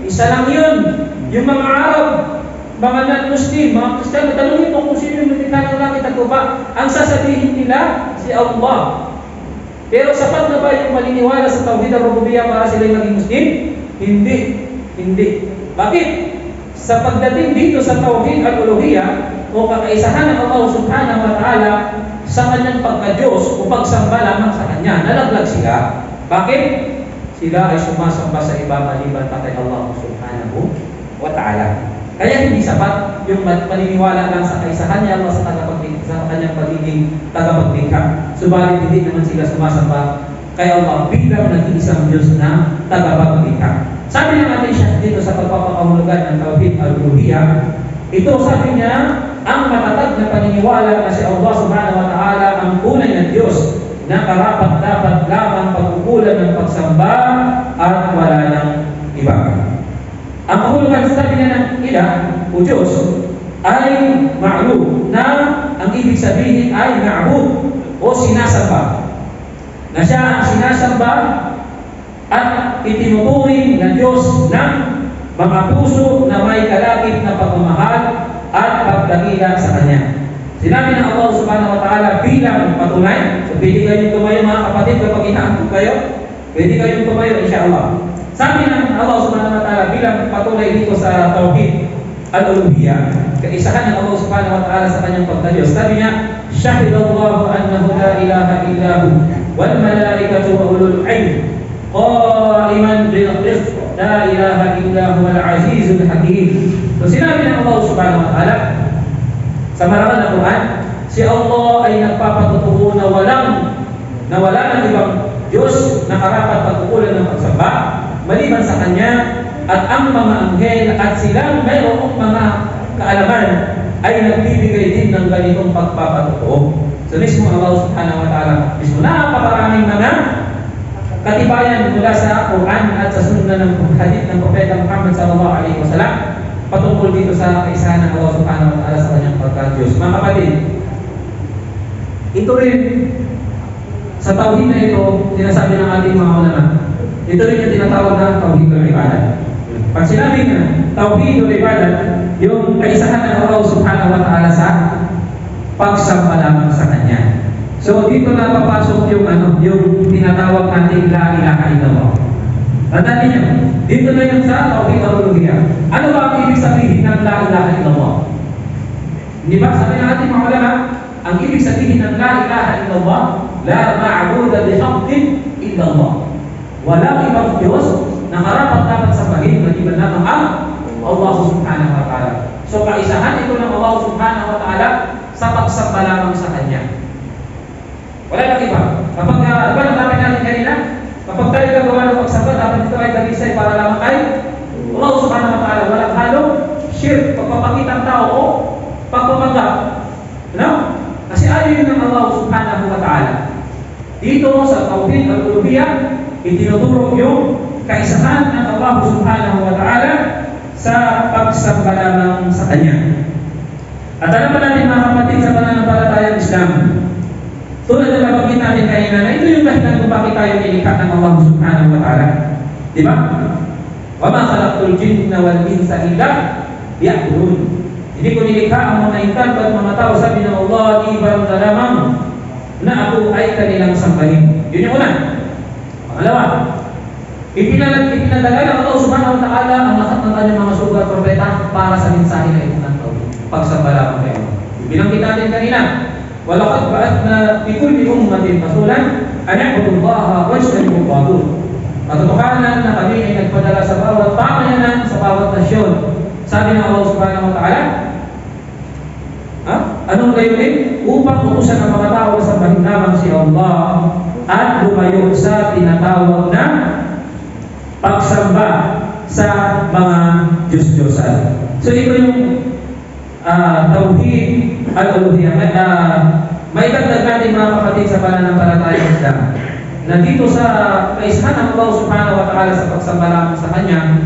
isa lang yun. Yung mga Arab, mga non-Muslim, mga Christian, tatanungin mo kung sino yung lumikha ng langit at lupa, ang sasabihin nila, si Allah. Pero sapat na ba yung maniniwala sa Tauhid ar-Rububiyyah para sila yung maging Muslim? Hindi. Bakit? Sa pagdating dito sa Tauhid al-Uluhiyyah o kakaisahan ng Allah subhanahu wa ta'ala sa kanyang pagka-Diyos o pagsamba lamang sa Kanya, nalaglag sila. Bakit? Sila ay sumasamba sa iba maliban pa kay Allah subhanahu wa ta'ala. Kaya hindi sapat yung paniniwala lang sa kaisahan niya Allah sa kanyang pagiging tagapaglikha. Subalit hindi naman sila sumasamba kay Allah bilang nag-iisang Diyos na tagapaglikha. Sabi ng ating Sheikh dito sa pagpapakahulugan ng Tauhid al-Uluhiyyah, ito sabi niya, ang matatag na paniniwala na si Allah subhanahu wa ta'ala ang tunay na Diyos na karapat-dapat lamang pagkukulan ng pagsamba at wala ng iba. Ang kahulugan sabi niya ng ilah o Diyos ay ma'lum, na ang ibig sabihin ay na'bud o sinasamba. Na siya ang sinasamba at itinuturing ng Diyos ng mga puso na may kalakip na pagmamahal at pagdakila sa Kanya. Sinabi ng Allah subhanahu wa ta'ala bilang patunay. So, pwede kayong tumayo mga kapatid kapag inaangkot kayo. Pwede kayong tumayo insyaAllah. Sabi ng Allah subhanahu wa ta'ala bilang patunay dito sa Tawhid al-Uluhiyah, kaisahan ng Allah subhanahu wa ta'ala sa kanyang pagdaliyos. Sabi niya, Shahidallahu annahu la ilaha illahu wal malaikatu wa ulul ilm qa'iman bil qist la ilaha illahu wal azizul hakim. So sinabi ng Allah subhanahu wa ta'ala sa marangal na Quran, si Allah ay nagpapatutuo na wala ng ibang Diyos na karapat pagkukulan ng pagsamba maliban sa Kanya, at ang mga anghel at silang mayroong mga kaalaman ay nagbibigay din ng ganitong pagpapatutuo. So mismo Allah subhanahu wa ta'ala, mismo napakaraming mga katibayan mula sa Quran at sa sunna ng hadith ng Propeta Muhammad sallallahu alaihi wasallam patungkol dito sa kaisahan ng Allah subhanahu wa ta'ala sa kanyang pagka-Diyos. Mga kapatid, ito rin sa tawhid na ito, sinasabi ng ating mga ulama, ito rin yung tinatawag na tawhid al-ibadah. Pag sinabi na tawhid al-ibadah, yung kaisahan ng Allah subhanahu wa ta'ala sa pagsamba lamang sa Kanya. So dito na papasok yung tinatawag natin la ilaha illallah. Tandaan niyo, dito na yung sa tawhid al-uluhiyah. Ano ba ang ibig sabihin ng la ilaha illallah? Di ba sabi ng ating mga ulama, ang ibig sabihin ng la ilaha illallah, la ma'budu bihaqqin illallah. Walang ibang Diyos na karapat dapat sambahin maliban lamang ang Allah subhanahu wa ta'ala. So kaisahan ito ng Allah subhanahu wa ta'ala sa pagsamba lamang sa Kanya. Wala lang iba. Kapag diba natin natin kanina, kapag tayo gagawa ng pagsamba, dapat ito ay dalisay para lamang kay Allah subhanahu wa ta'ala. Walang halong shirk, pagpapakitang tao o pagpapanggap. No? Kasi ayaw yun ng Allah subhanahu wa ta'ala. Dito sa tawhid al-uluhiyah, itinuturo yung kaisahan ng Allah subhanahu wa ta'ala sa pagsamba lamang sa Kanya. At alam pa natin mga kapatid sa pananampalatayang Islam, tulad na nabanggit natin kanina na ito yung dahilan kung bakit tayo nilikha ng Allah subhanahu wa ta'ala. Diba? Wa ma khalaqtul jinna wal insa illa liya'budun. Hindi ko nilikha ang mga insan at mga tao, sabi ng Allah, ibang na lamang na ako ay kanilang sambahin. Yun yung una. Pangalawa, ipinadala ng Allah subhanahu wa ta'ala ang lahat ng kanyang mga sugat propeta para sa mensahe na ito ng tawhid. Pagsamba lamang kayo. Binanggit natin kanina, walaqad ba'athna fi kulli ummatin rasulan an i'budu Allaha wajtanibu at-taghut. Katotohanan na kami ay nagpadala sa bawat pamayanan, sa bawat nasyon. Sabi ng Allah subhanahu wa ta'ala, anong layunin? Upang utusan ang mga tao sa sambahin lamang si Allah at lumayo sa tinatawag na pagsamba sa mga Diyos-Diyosan. So ito yung tawhid al-uluhiyah. May dagdag natin mga kapatid sa pananampalatayang Islam na dito sa kaisahan ng Allah subhanahu wa ta'ala sa pagsamba lamang sa Kanya,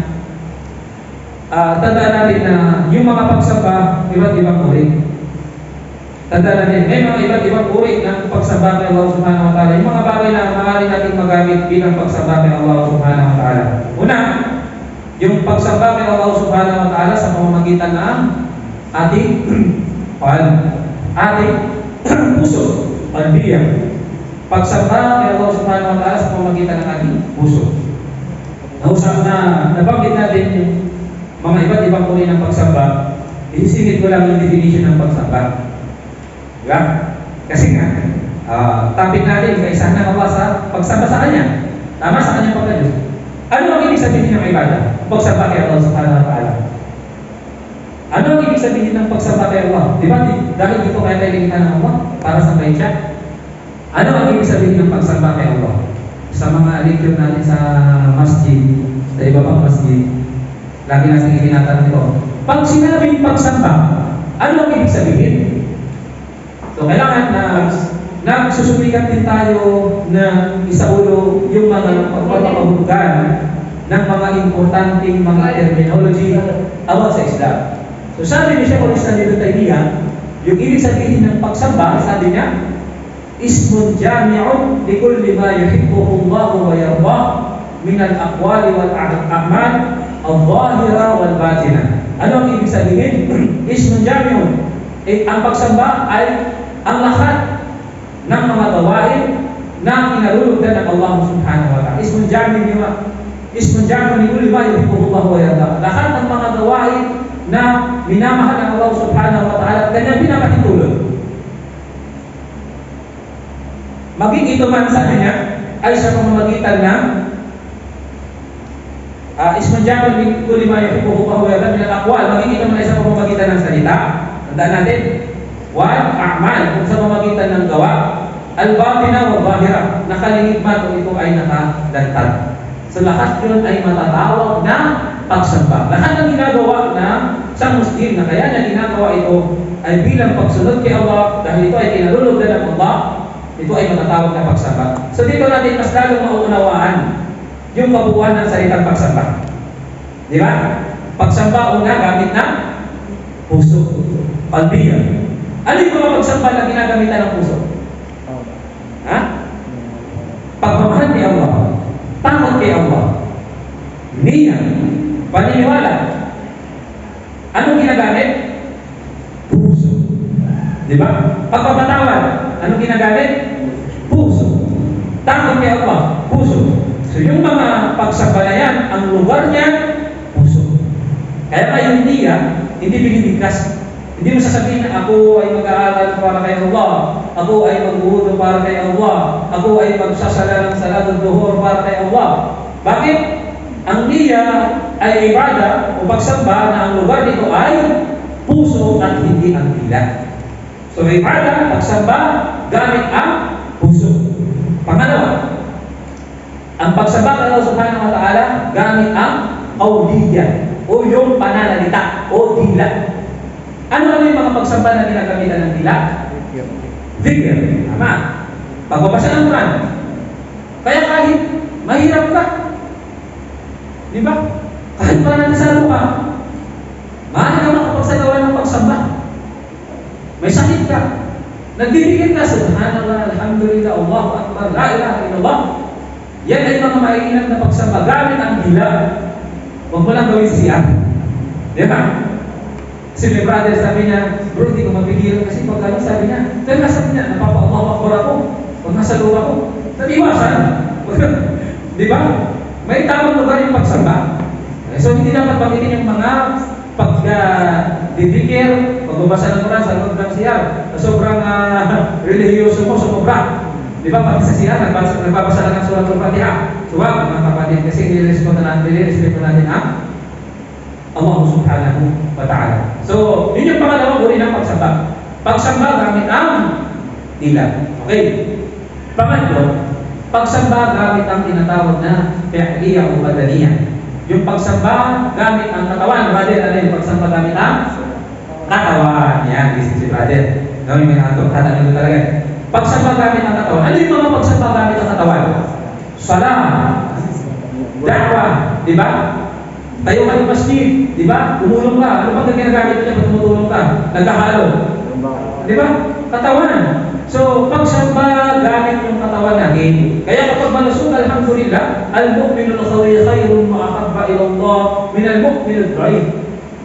tandaan natin na yung mga pagsamba iba't ibang uri. Tandaan natin, may mga iba't ibang uri ng pagsamba kay Allah subhanahu wa ta'ala. Yung mga bagay na maaari natin magamit bilang pagsamba kay Allah subhanahu wa ta'ala. Una, yung pagsamba kay Allah subhanahu wa ta'ala sa pamamagitan ng ating puso, palbiya. Pagsamba kay Allah subhanahu wa ta'ala sa pamamagitan ng ating puso. Nausap na nabanggit natin yung mga iba't ibang uri ng pagsamba, isingit ko lang yung definition ng pagsamba. Diba? Kasi nga, topic natin, kaisahan ng Allah sa pagsamba sa Kanya. Tama sa Kanyang pagka-Diyos. Ano ang ibig sabihin ng ibadah? Pagsamba kay Allah subhanahu wa ta'ala. Ano ang ibig sabihin ng pagsamba kay Allah? Diba? Dahil dito kaya tayo likitan ng Allah para sambahin siya. Ano ang ibig sabihin ng pagsamba kay Allah? Sa mga lecture natin sa masjid, sa iba pang masjid, lagi natin itinatanong ito. Pag sinabing pagsamba, ano ang ibig sabihin? So kailangan na nagsusubikan din tayo na isaulo yung mga pagpapahulugan ng mga importanteng mga terminology awat sa Islam. So sabi ni Sheikhul Islam Ibn Taymiyyah, Yung ibig sabihin ng pagsamba, sabi niya, ismun jami'un li kulli ma yuhibbuhu Allah wa yardah min al-aqwali wal a'mal al-zahira wal batina. Ano ang ibig sabihin? Ismun jami'un. Ang pagsamba ay ang lahat ng mga gawain na kinalulugdan ng Allah subhanahu wa ta'ala. Ismun jami'un li kulli ma yuhibbuhu Allah wa yardah. Lahat ng mga gawain na minamahal ng Allah subhanahu wa ta'ala at kanyang pinapahintulot. Maging ito man, sabi niya, ay sa pamamagitan ng ismun jami'un li kulli ma yuhibbuhu Allah wa yardah min al-aqwal. Maging ito man ay sa pamamagitan ng salita. Tandaan natin, wal a'mal, kung sa pamamagitan ng gawa, al-batina wa zahira, nakalingid man kung ito ay nakadantad. So lahat yun ay matatawag na pagsamba. Lahat ng ginagawa na sa Muslim na kaya niya ginagawa ito ay bilang pagsunod kay Allah dahil ito ay kinalulugdan ng Allah, ito ay matatawag na pagsamba. So dito natin mas lalong mauunawaan yung kabuuan ng salitang pagsamba. Di ba? Pagsamba una gamit ng puso, kalbiya. Ano yung mga pagsamba na ginagamitan ng puso? Ha? Pagmamahal kay Allah, takot kay Allah, niya, paniniwala. Anong ginagamit? Puso. Di ba? Pagpapatawad, anong ginagamit? Puso. Takot kay Allah, puso. So yung mga pagsamba na yan, ang lugar niya, puso. Kaya yung niya, hindi binibigkas. Hindi mo sasabihin na ako ay mag-aaral para kay Allah, ako ay mag-uudo para kay Allah, ako ay magsasala ng salat duhur para kay Allah. Bakit? Ang niya ay ibada o pagsamba na ang lugar nito ay puso at hindi ang dila. So ibada, pagsamba, gamit ang puso. Pangalawa, ang pagsamba kay Allah subhanahu wa ta'ala gamit ang awliya o yung pananalita o dila. Ano yung mga pagsamba na ginagamitan ng dila? Dhikr. Tama. Pagbabasa ng Quran. Kaya kahit mahirap ka, di ba? Kahit parang nasalo ka, maaari ka makapagsagawa ng pagsamba. May sakit ka, nagdidikit ka, subhanallah, alhamdulillah, Allahu Akbar, la ilaha illallah. Yan ay mga mainam na pagsamba gamit ang dila. Huwag mo lang gawin siya. Di ba? Si my brother sabi niya, bro, hindi ko mapigilan kasi pag ano sabi niya, dahil sabi niya, napapa-Allahu Akbar ako, pag nasa luwa ko, nag-iwasan. Di ba? May tamang lugar yung pagsamba. So hindi dapat pagkitin yung mga pag-didikir, pagbabasa ng Quran sa loob ng siyar, sobrang religyoso mo, sumobra. Di ba? Pati sa siyar, nagbabasa lang ng surat al-Fatiha. So wag, mga kapatid, kasi nilirespeto natin ang Allah subhanahu wa ta'ala. So, yun yung pangalawang uri ng pagsamba. Pagsamba gamit ang dila. Okay. Pangatlo, pagsamba gamit ang tinatawag na fi'liya o badaniya. Yung pagsamba gamit ang katawan. Brother, ano yung pagsamba gamit ang katawan? Yan, this is brother. No, yung tatanong ko talaga. Pagsamba gamit ang katawan. Ano yung mga pagsamba gamit ang katawan? Salam, da'wah, di ba? Tayo ka ng masjid, di ba? Tumulong ka. Ano bang ginagamit niya pag tumutulong ka? Naghahalo. Di ba? Katawan. So, pagsamba gamit yung katawan natin. Kaya kapag malusog, alhamdulillah, al-mu'minu al-qawi khayrun ma'ahabba ila Allah min al-mu'minu al-da'if.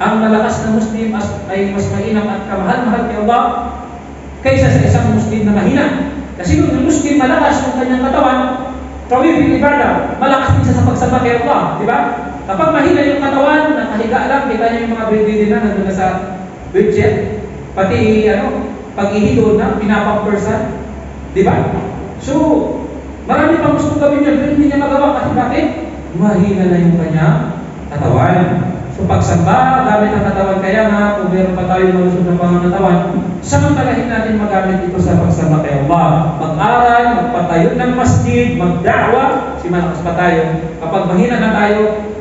Ang malakas na Muslim ay mas mainam at kamahal-mahal kay Allah kaysa sa isang Muslim na mahina. Kasi kung yung Muslim malakas yung kanyang katawan, qawi bil ibadah, malakas din siya sa pagsamba kay Allah, di ba? Kapag mahina yung katawan, nakahiga lang, kita niyo yung mga breeding na nandun na sa wheelchair, pati pag-ihigod na, pinapampersan, di ba? So, marami pang gusto gawin yun, pero hindi niya magawa kasi bakit? Mahina na yung kanyang katawan. So, pagsamba, gamit ang katawan, kaya nga, kung meron pa tayo malusog ng pangangatawan, samantalahin natin magamit ito sa pagsamba kay Allah. Mag-aral, magpatayo ng masjid, mag-da'wa, si malakas pa tayo. Kapag mahina na tayo,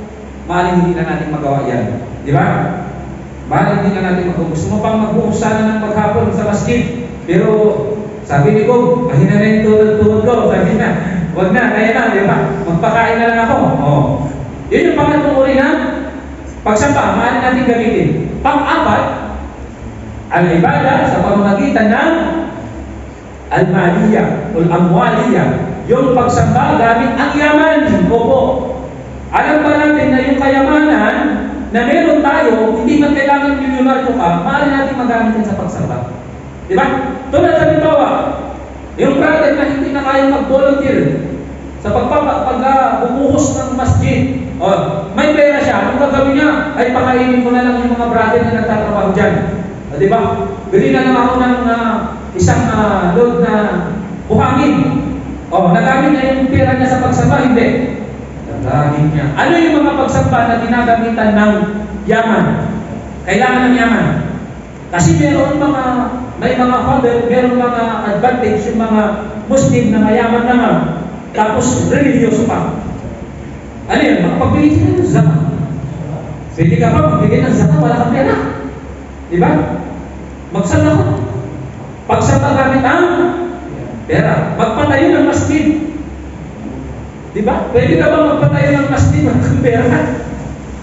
maaaring hindi na natin magawa yan. Di ba? Maaaring hindi na natin magawa. Gusto mo pang mag-buhos sana ng maghapon sa masjid. Pero, sabi ni Kog, mahina na yung tuhod ko. Sabi na, wag na, kaya na, di ba? Magpakain na lang ako. Oh. Yun yung pangatlong uri na pagsamba, maaaring natin gamitin. Pang-apat, Al-ibada sa pamamagitan ng al-maliyah o al-amwaliyah, yung pagsamba gamit ang yaman. Opo. Alam ba natin na yung kayamanan na meron tayo, hindi man kailangan milyonaryo ka, maaari natin magamit yan sa pagsamba. Di ba? Tulad sa halimbawa, yung brother na hindi na kayang mag-volunteer sa pagbubuhos ng masjid. O, may pera siya, ang gagawin niya ay pakainin ko na lang yung mga brother na nagtatrabaho dyan. O, di ba? Bili na lang ako ng isang load na buhangin. O, nagamit na yung pera niya sa pagsamba, hindi. Nagamit niya. Ano yung mga pagsamba na ginagamitan ng yaman? Kailangan ng yaman. Kasi may mga father, meron mga advantage yung mga Muslim na mayaman naman. Tapos, religyoso pa. Ano yun? Makapagbigay sila ng zakat. Pwede ka pa magbigay ng zakat, wala kang pera. Diba? Magsala ka. Pagsama gamit ang pera. Magpatayo ng masjid. Diba? Pwede ka ba magpatayo ng masjid, wala kang pera?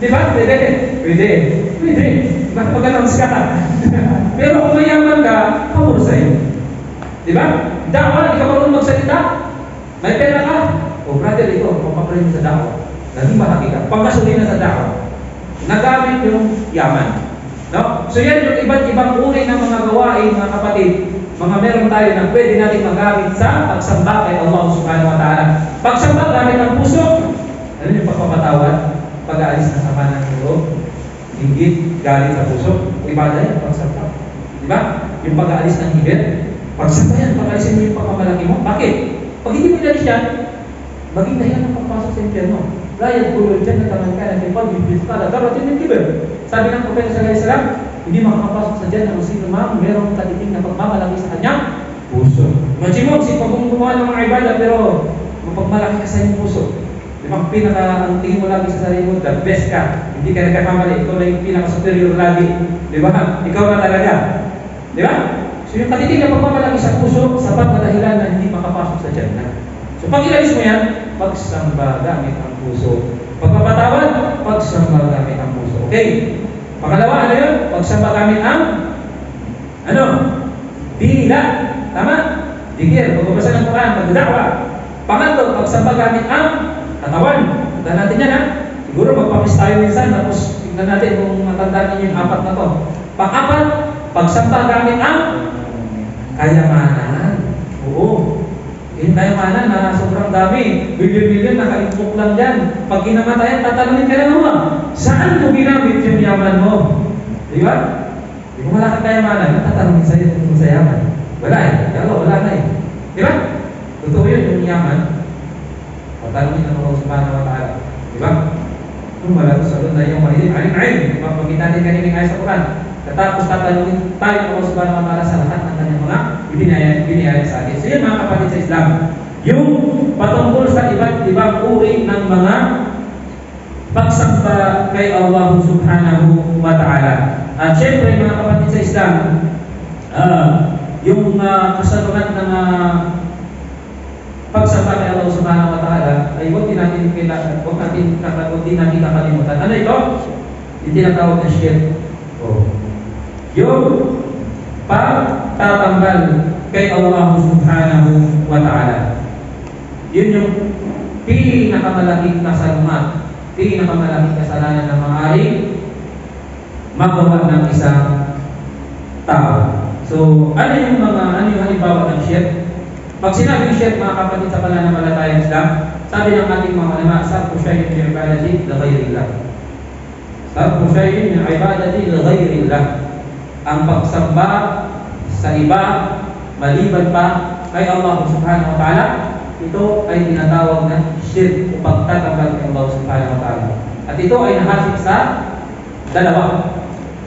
Diba? Pwede. Pwede. Pwede. Mag-announce ka. Pero kung mayaman ka, pabor sa'yo. Diba? Dawa, hindi ka marunong magsalita. May pera ka. O brother, ito, papaparin sa dawa. Naging bahagi ka. Pagkasulina sa dawa. Nagamit yung yaman. No? So yan yung iba't ibang uri ng mga gawain, mga kapatid. Mga meron tayo na pwede natin magamit sa pagsamba kay Allah subhanahu wa ta'ala. Pagsamba gamit ang puso. Ano yung pagpapatawad? Pag-aalis ng sama ng loob. Hinggit, galit sa puso. Ibadah yan, pagsamba. Diba? Yung pag-aalis ng hibit. Pagsamba yan, pag-aalisin mo yung pagmamalaki mo. Bakit? Pag hindi mo inalis yan, maging dahilan ng pagpasok sa impyerno. La yadkhulul jannata man kana fi qalbihi mithqala dharratin min kibr. Sabi ng Propeta sallallahu alaihi wasallam, hindi makakapasok sa Jannah kung sino man merong katiting na pagmamalaki sa kanyang puso. Imagine mo, si gumawa ng mga ibadah pero mapagmalaki ka sa iyong puso. Di ba, ang tingin mo lagi sa sarili mo, the best ka. Hindi ka nagkakamali, ikaw na yung pinaka-superior lagi. Di ba? Ikaw na talaga. Di ba? So yung katiting na pagmamalaki sa puso, sapat na dahilan na hindi makapasok sa Jannah. So pag ilalis mo yan, pagsamba gamit ang puso. Pagpapatawad, pagsamba gamit ang puso. Okay. Pangalawa, ano yun? Pagsamba gamit ang dila. Tama? Dikir, pagbabasa ng Quran, pagdadakwa. Pangatlo, pagsamba gamit ang katawan. Tignan natin yan, ha? Siguro magpapis tayo minsan, tapos tignan natin kung matandaan ninyo yung apat na to. Pang-apat, pagsamba gamit ang kayamanan. Oo. Yung kayamanan na sobrang dami. Bilyon-bilyon, nakalimpok lang dyan. Pag kinamatayan, tatanungin ka na naman. Saan mo ginamit yung yaman mo? Di ba? Di kung wala kang kayamanan, tatanungin sa'yo kung sa yaman. Wala eh. Kalo, wala na eh. Di ba? Totoo yun, yung yaman. Tatanungin ng Allah subhanahu wa ta'ala. Di ba? Kung wala ko sa doon na yung mahirip. Alim-alim. Di ba? Pag kita din kaniling ayos sa Quran. Katapos tatanungin tayo ng Allah subhanahu wa ta'ala sa lahat ng kanyang mga ibinayari sa atin. So yun mga kapatid sa Islam. Yung patungkol sa iba't ibang uri ng mga pagsamba kay Allah subhanahu wa ta'ala. At syempre mga kapatid sa Islam, yung kasalungan ng pagsamba kay Allah subhanahu wa ta'ala ay huwag din natin kakalimutan. Ano ito? Yung tinatawag na shirk. Yung pagtatambal kay Allah subhanahu wa ta'ala. Yun yung pinakamalaking kasalungan, pinakamalaking kasalanan na maaaring magawa ng isang tao. So, ano yung halimbawa ng shirk? Pag sinabing shirk, mga kapatid sa pananampalatayang Islam, sabi ng ating mga ulama, sarfu shay'in min ibadati li ghayrillah. Sarfu shay'in min ibadati li ghayrillah. Ang pagsamba sa iba, maliban pa kay Allah subhanahu wa ta'ala, ito ay tinatawag na shirk o pagtatambal kay Allah subhanahu wa ta'ala. At ito ay nahasik sa dalawa.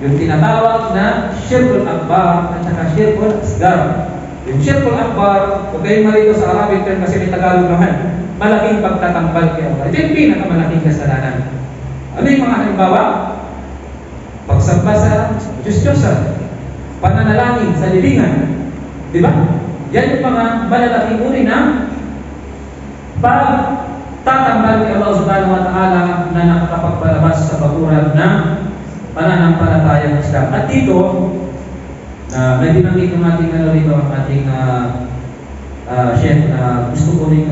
Yung tinatawag na shirkul akbar at saka shirkul asgar. Yung shirkul akbar, huwag kayong malito sa Arabic term kasi may Tagalog naman, malaking pagtatambal kay Allah. Ito yung pinakamalaking kasalanan. Ano yung mga halimbawa? Pagsamba sa Diyos-Diyosan, pananalangin sa libingan, di ba? Yan yung mga malalaking uri ng pagtatambal kay Allah subhanahu wa ta'ala na nakakapagpalabas sa bakuran ng pananampalatayang Islam. At dito, na may binanggit ng ating rito ang ating chef na gusto ko rin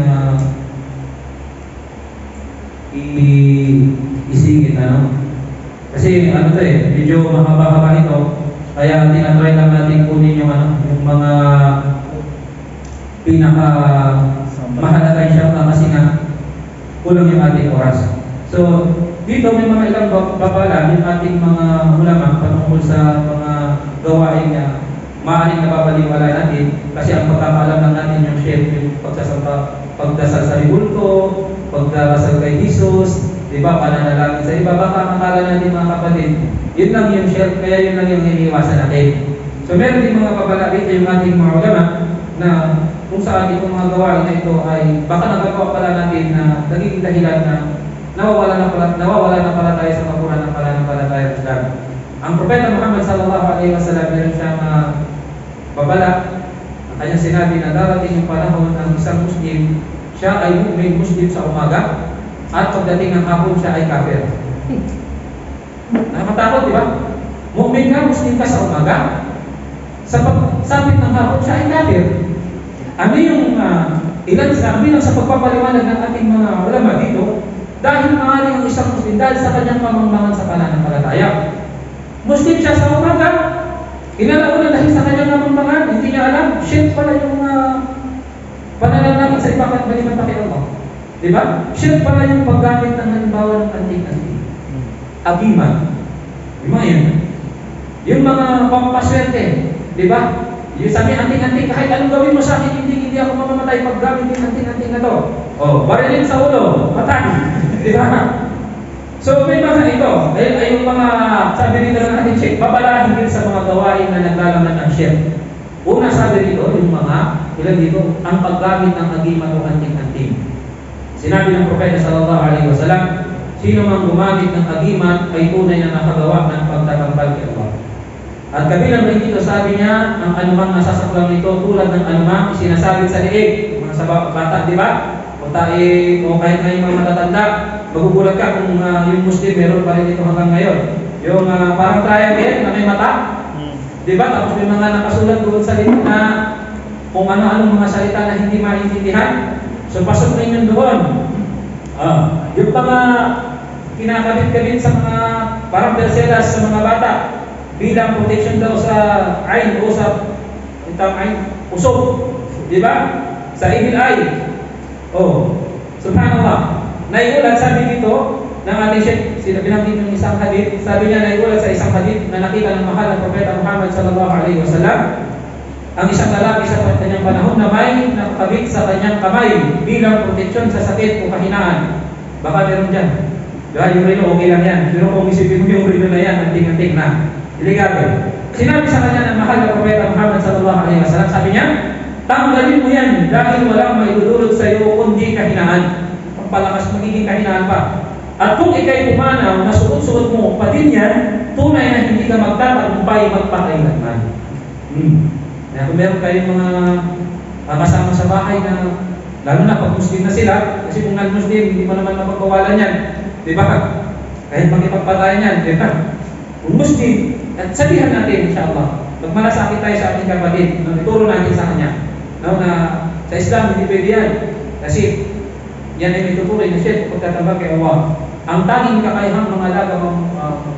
isingit kasi ano to medyo mahaba-haba ito kaya tinatry lang natin kunin yung yung mga pinaka mahalaga siya kasi nga kulang yung ating oras. So dito may mga ilang babala yung ating mga ulama patungkol sa mga gawain na maaaring nababaliwala natin kasi ang pagkakaalam lang natin yung chef yung pagdasal sa ribulto, pagdasal kay Jesus, di ba, pananalangin sa iba, baka akala natin mga kapatid, yun lang yung chef, kaya yun lang yung iniiwasan natin. So meron din mga babala dito yung ating mga ulama na kung saan itong mga gawain na ito ay baka nagagawa pala natin na nagiging dahilan na nawawala na pala tayo sa kapuran ng pananampalataya ng Islam. Ang Propeta Muhammad sallallahu alaihi wasallam meron siyang babala. Ang kanyang sinabi na darating yung panahon ang isang Muslim, siya ay mu'min Muslim sa umaga at pagdating ng hapon siya ay kafir. Nakakatakot, di ba? Mu'min ka, Muslim ka sa umaga, sa pagsapit ng hapon siya ay kafir. Ano yung ilan sa pagpapaliwanag ng ating mga ulama dito dahil maaaring ang isang Muslim dahil sa kanyang pamambangan sa pananampalataya. Muslim siya sa umaga, inalaw na dahil sa kanyang pamambangan, hindi niya alam, shit pala yung pananalangin sa ibakat baliman pa kay Allah. Diba? Shit pala yung paggamit ng halimbawa ng anting-anting. Agiman. Yung mga yun. Yung mga pampaswerte. Diba? Yung sabi anting-anting, kahit anong gawin mo sa akin, hindi ako mamamatay paggamit yung anting-anting na to. O, barilin sa ulo, patay. Diba? So may mga ito, ay yung mga sabi nito ng ating chef, babalahin din sa mga gawain na naglalaman ng chef. Una sabi dito, yung mga, ilan dito, ang paggamit ng agiman o anting-anting. Sinabi ng Propeta sallallahu alaihi wasallam, sino mang gumamit ng agiman ay tunay na nakagawa ng pagtatampal kay Allah. At kabilang rin dito sabi niya, ang anumang nasasaklang nito tulad ng anumang sinasabit sa liig, mga sa bata, di ba? O kahit na yung mga matatanda, magugulat ka kung yung Muslim meron pa rin ito hanggang ngayon. Yung parang triangle na may mata, di ba? Tapos may mga nakasulat doon sa dito na kung ano-anong mga salita na hindi maintindihan. So pasok na yun doon. Yung mga kinakabit-kabit sa mga parang berselas sa mga bata bilang protection daw sa ayn o sa usok. Di ba? Sa evil eye. Subhanallah. Naigulat sabi dito ng ating Sheikh, binanggit ng isang hadith, sabi niya naigulat sa isang hadith na nakita ng mahal ng Propeta Muhammad sallallahu alaihi wasallam ang isang lalaki sa kanyang panahon na may nakakabit sa kanyang kamay bilang proteksyon sa sakit o kahinaan. Baka meron dyan. Yung rino, okay lang yan. Pero kung isipin mo yung rino na yan, anting-anting na. Delikado. Sinabi sa kanya ng mahal ng Propeta Muhammad sallallahu alaihi wasallam, sabi niya, tanggalin mo yan dahil walang maidudulot sa iyo kundi kahinaan. Palakas magiging kahinaan pa. At kung ikay pumanaw na suot-suot mo pa din yan, tunay na hindi ka magtatagumpay magpakailanman. Kaya kung meron kayong mga kasama sa bahay na lalo na pag Muslim na sila, kasi kung non-Muslim, hindi mo naman mapagpawalan yan. Di ba? Kahit magipagpatayan yan, di ba? Kung Muslim, at sabihan natin, insyaAllah, magmalasakit tayo sa ating kapatid, ituro natin sa kanya. Na sa Islam, hindi pwede yan. Kasi yan ay may tutuloy na siya pagtatambag kay Allah. Ang tanging kakayahang mga alaga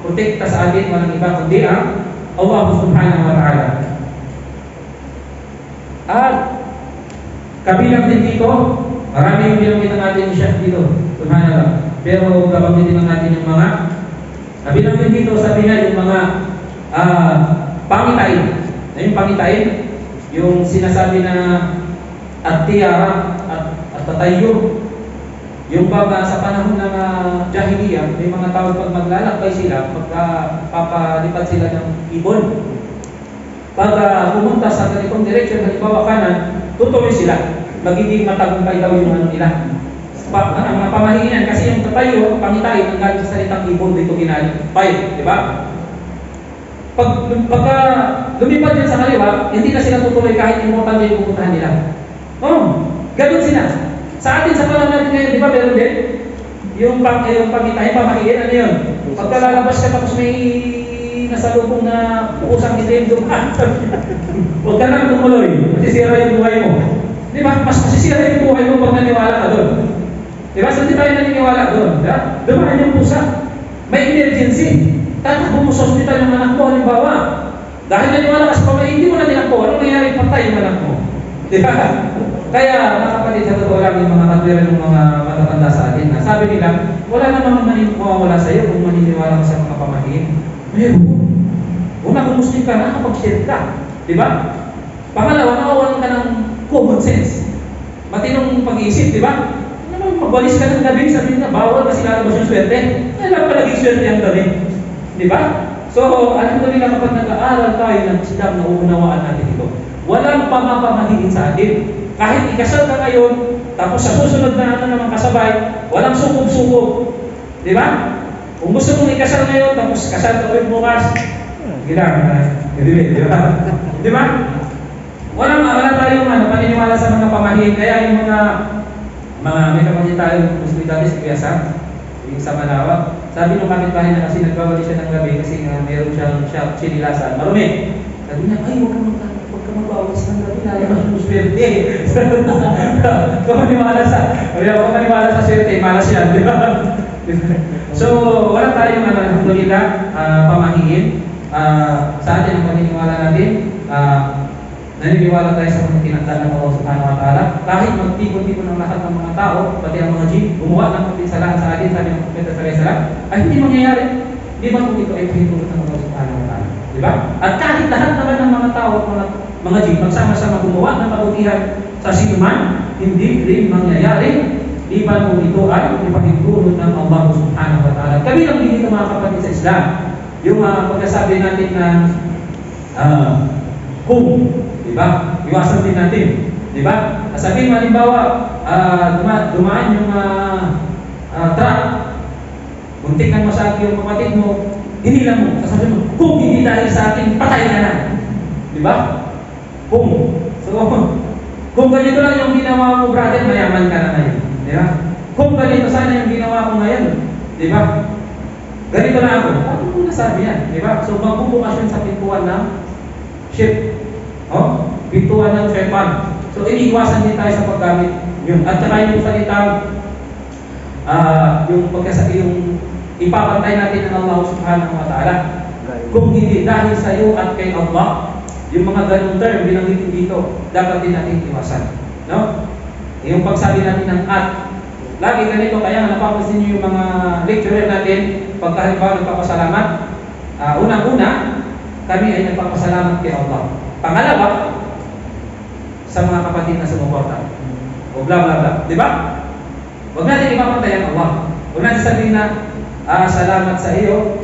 protekta sa atin, walang iba kundi ang Allah subhanahu wa ta'ala. At kabilang din dito, marami yung binanggit natin siya dito, subhanallah. Pero kabanggitin din natin yung mga kabilang din dito, sabi nga yung mga pangitain. Na yung pangitain, yung sinasabi na at tiyara at tatayo. Yung sa panahon ng Jahiliya, may mga tao pag maglalakbay sila, magpapalipat sila ng ibon. Pag pumunta sa ganitong direksyon, halimbawa kanan, tutuloy sila. Magiging matagumpay daw yung ano nila. Ang mga pamahiinan, kasi yung tatayo, pangitain, ang galing sa salitang ibon dito ginalipay, di ba? Pag lumipad yan sa kaliwa, hindi na sila tutuloy kahit importante yung pupuntahan nila. Ganun sila. Sa atin, sa panahon natin ngayon, di ba meron din? Yung pangitahin, pamahiin, ano yun? Pagkalalabas ka tapos may nasalubong na pusang itim dumaan. Huwag ka lang tumuloy. Masisira yung buhay mo. Di ba? Mas masisira yung buhay mo pag naniwala ka doon. Di ba? Saan di tayo naniniwala doon? Diba? Dumaan yung pusa. May emergency. Tatakbo mo sa hospital yung anak mo, halimbawa. Dahil naniwala ka sa pamay, hindi mo na tinakbo. Ano nangyari? Patay yung anak mo. Di ba? Kaya, mga kapatid, sa totoo lang yung mga katwiran ng mga matatanda sa atin na sabi nila, wala namang mawawala sa iyo kung maniniwala ka sa mga pamahiin. Meron. Una, kung Muslim ka, nakapag-share ka. Di ba? Pangalawa, nakawalan ka ng common sense. Matinong pag-iisip, di ba? Magwalis ka ng gabi, sabihin na, bawal kasi lalabas yung swerte. Alam pa laging swerte ang gabi. Di ba? So, alam ko nila kapag nag-aaral tayo ng Islam, nauunawaan natin ito. Walang pamapamahiin sa atin. Kahit ikasal ka ngayon, tapos sa susunod na ano naman kasabay, walang sukob-sukob. Di ba? Kung gusto mong ikasal ngayon, tapos kasal ka ulit bukas, di ba? Di ba? Wala tayong paniniwala sa mga pamahiin. Kaya yung mga may kapatid tayo, Muslim dati si Kuya Sam, yung sa Manawag. Sabi nung kapitbahay na kasi nagbawali siya ng gabi kasi meron siyang sinilasan. Marumi. Sabi niya, ay, huwag ka magbawas ng gabi. Lalabas yung swerte. Huwag maniwala sa swerte. Malas yan, di ba? So, wala tayong pamahiin. Sa atin ang paniniwala natin, naniniwala tayo sa mga tinatala ng Allah Subhanahu wa Ta'ala. Kahit magtipon-tipon ng lahat ng mga tao, pati ang mga jinn, gumawa ng pagkisalahan sa atin, sabi ng Propeta sallallahu alaihi wasallam, ay hindi mangyayari. Di ba kung ito ay pinitulot ng Allah Subhanahu wa Ta'ala? Di ba? At kahit lahat naman ng mga tao at mga jinn, magsama-sama gumawa ng kabutihan sa sinuman, hindi rin mangyayari. Di ba kung ito ay ipahintulot ng Allah Subhanahu wa Ta'ala? Kami lang dito mga kapatid sa Islam, yung pagkasabi natin na kung, di ba? Iwasan din natin, di ba? Sabihin mo, halimbawa, dumaan yung truck, muntikan mo sa yung kapatid mo, hinilang mo, sasabihin mo, kung hindi dahil sa akin, patay ka na. Di ba? Kung. So, kung ganito lang yung ginawa mo, brother, mayaman ka na ngayon. Di ba? Kung ganito sana yung ginawa ko ngayon, di ba? Ganito na ako. Ano mo nasabi yan? Di ba? So, magbubukas yun sa pintuan ng ship. Pintuan ng shaitan. So, iniiwasan din tayo sa paggamit yun. At saka yung salitang yung ipapantay natin ng Allah Subhanahu wa Ta'ala. Kung hindi dahil sa iyo at kay Allah, yung mga ganung term binanggit dito, dapat din natin iwasan. No? Yung pagsabi natin ng at, lagi ganito, kaya napapansin niyo yung mga lecturer natin, pagka halimbawa nagpapasalamat, unang-una, kami ay nagpapasalamat kay Allah. Pangalawa, sa mga kapatid na sumuporta. O bla bla bla. Di ba? Huwag natin ipapantay ang Allah. Huwag natin sabihin na, salamat sa iyo,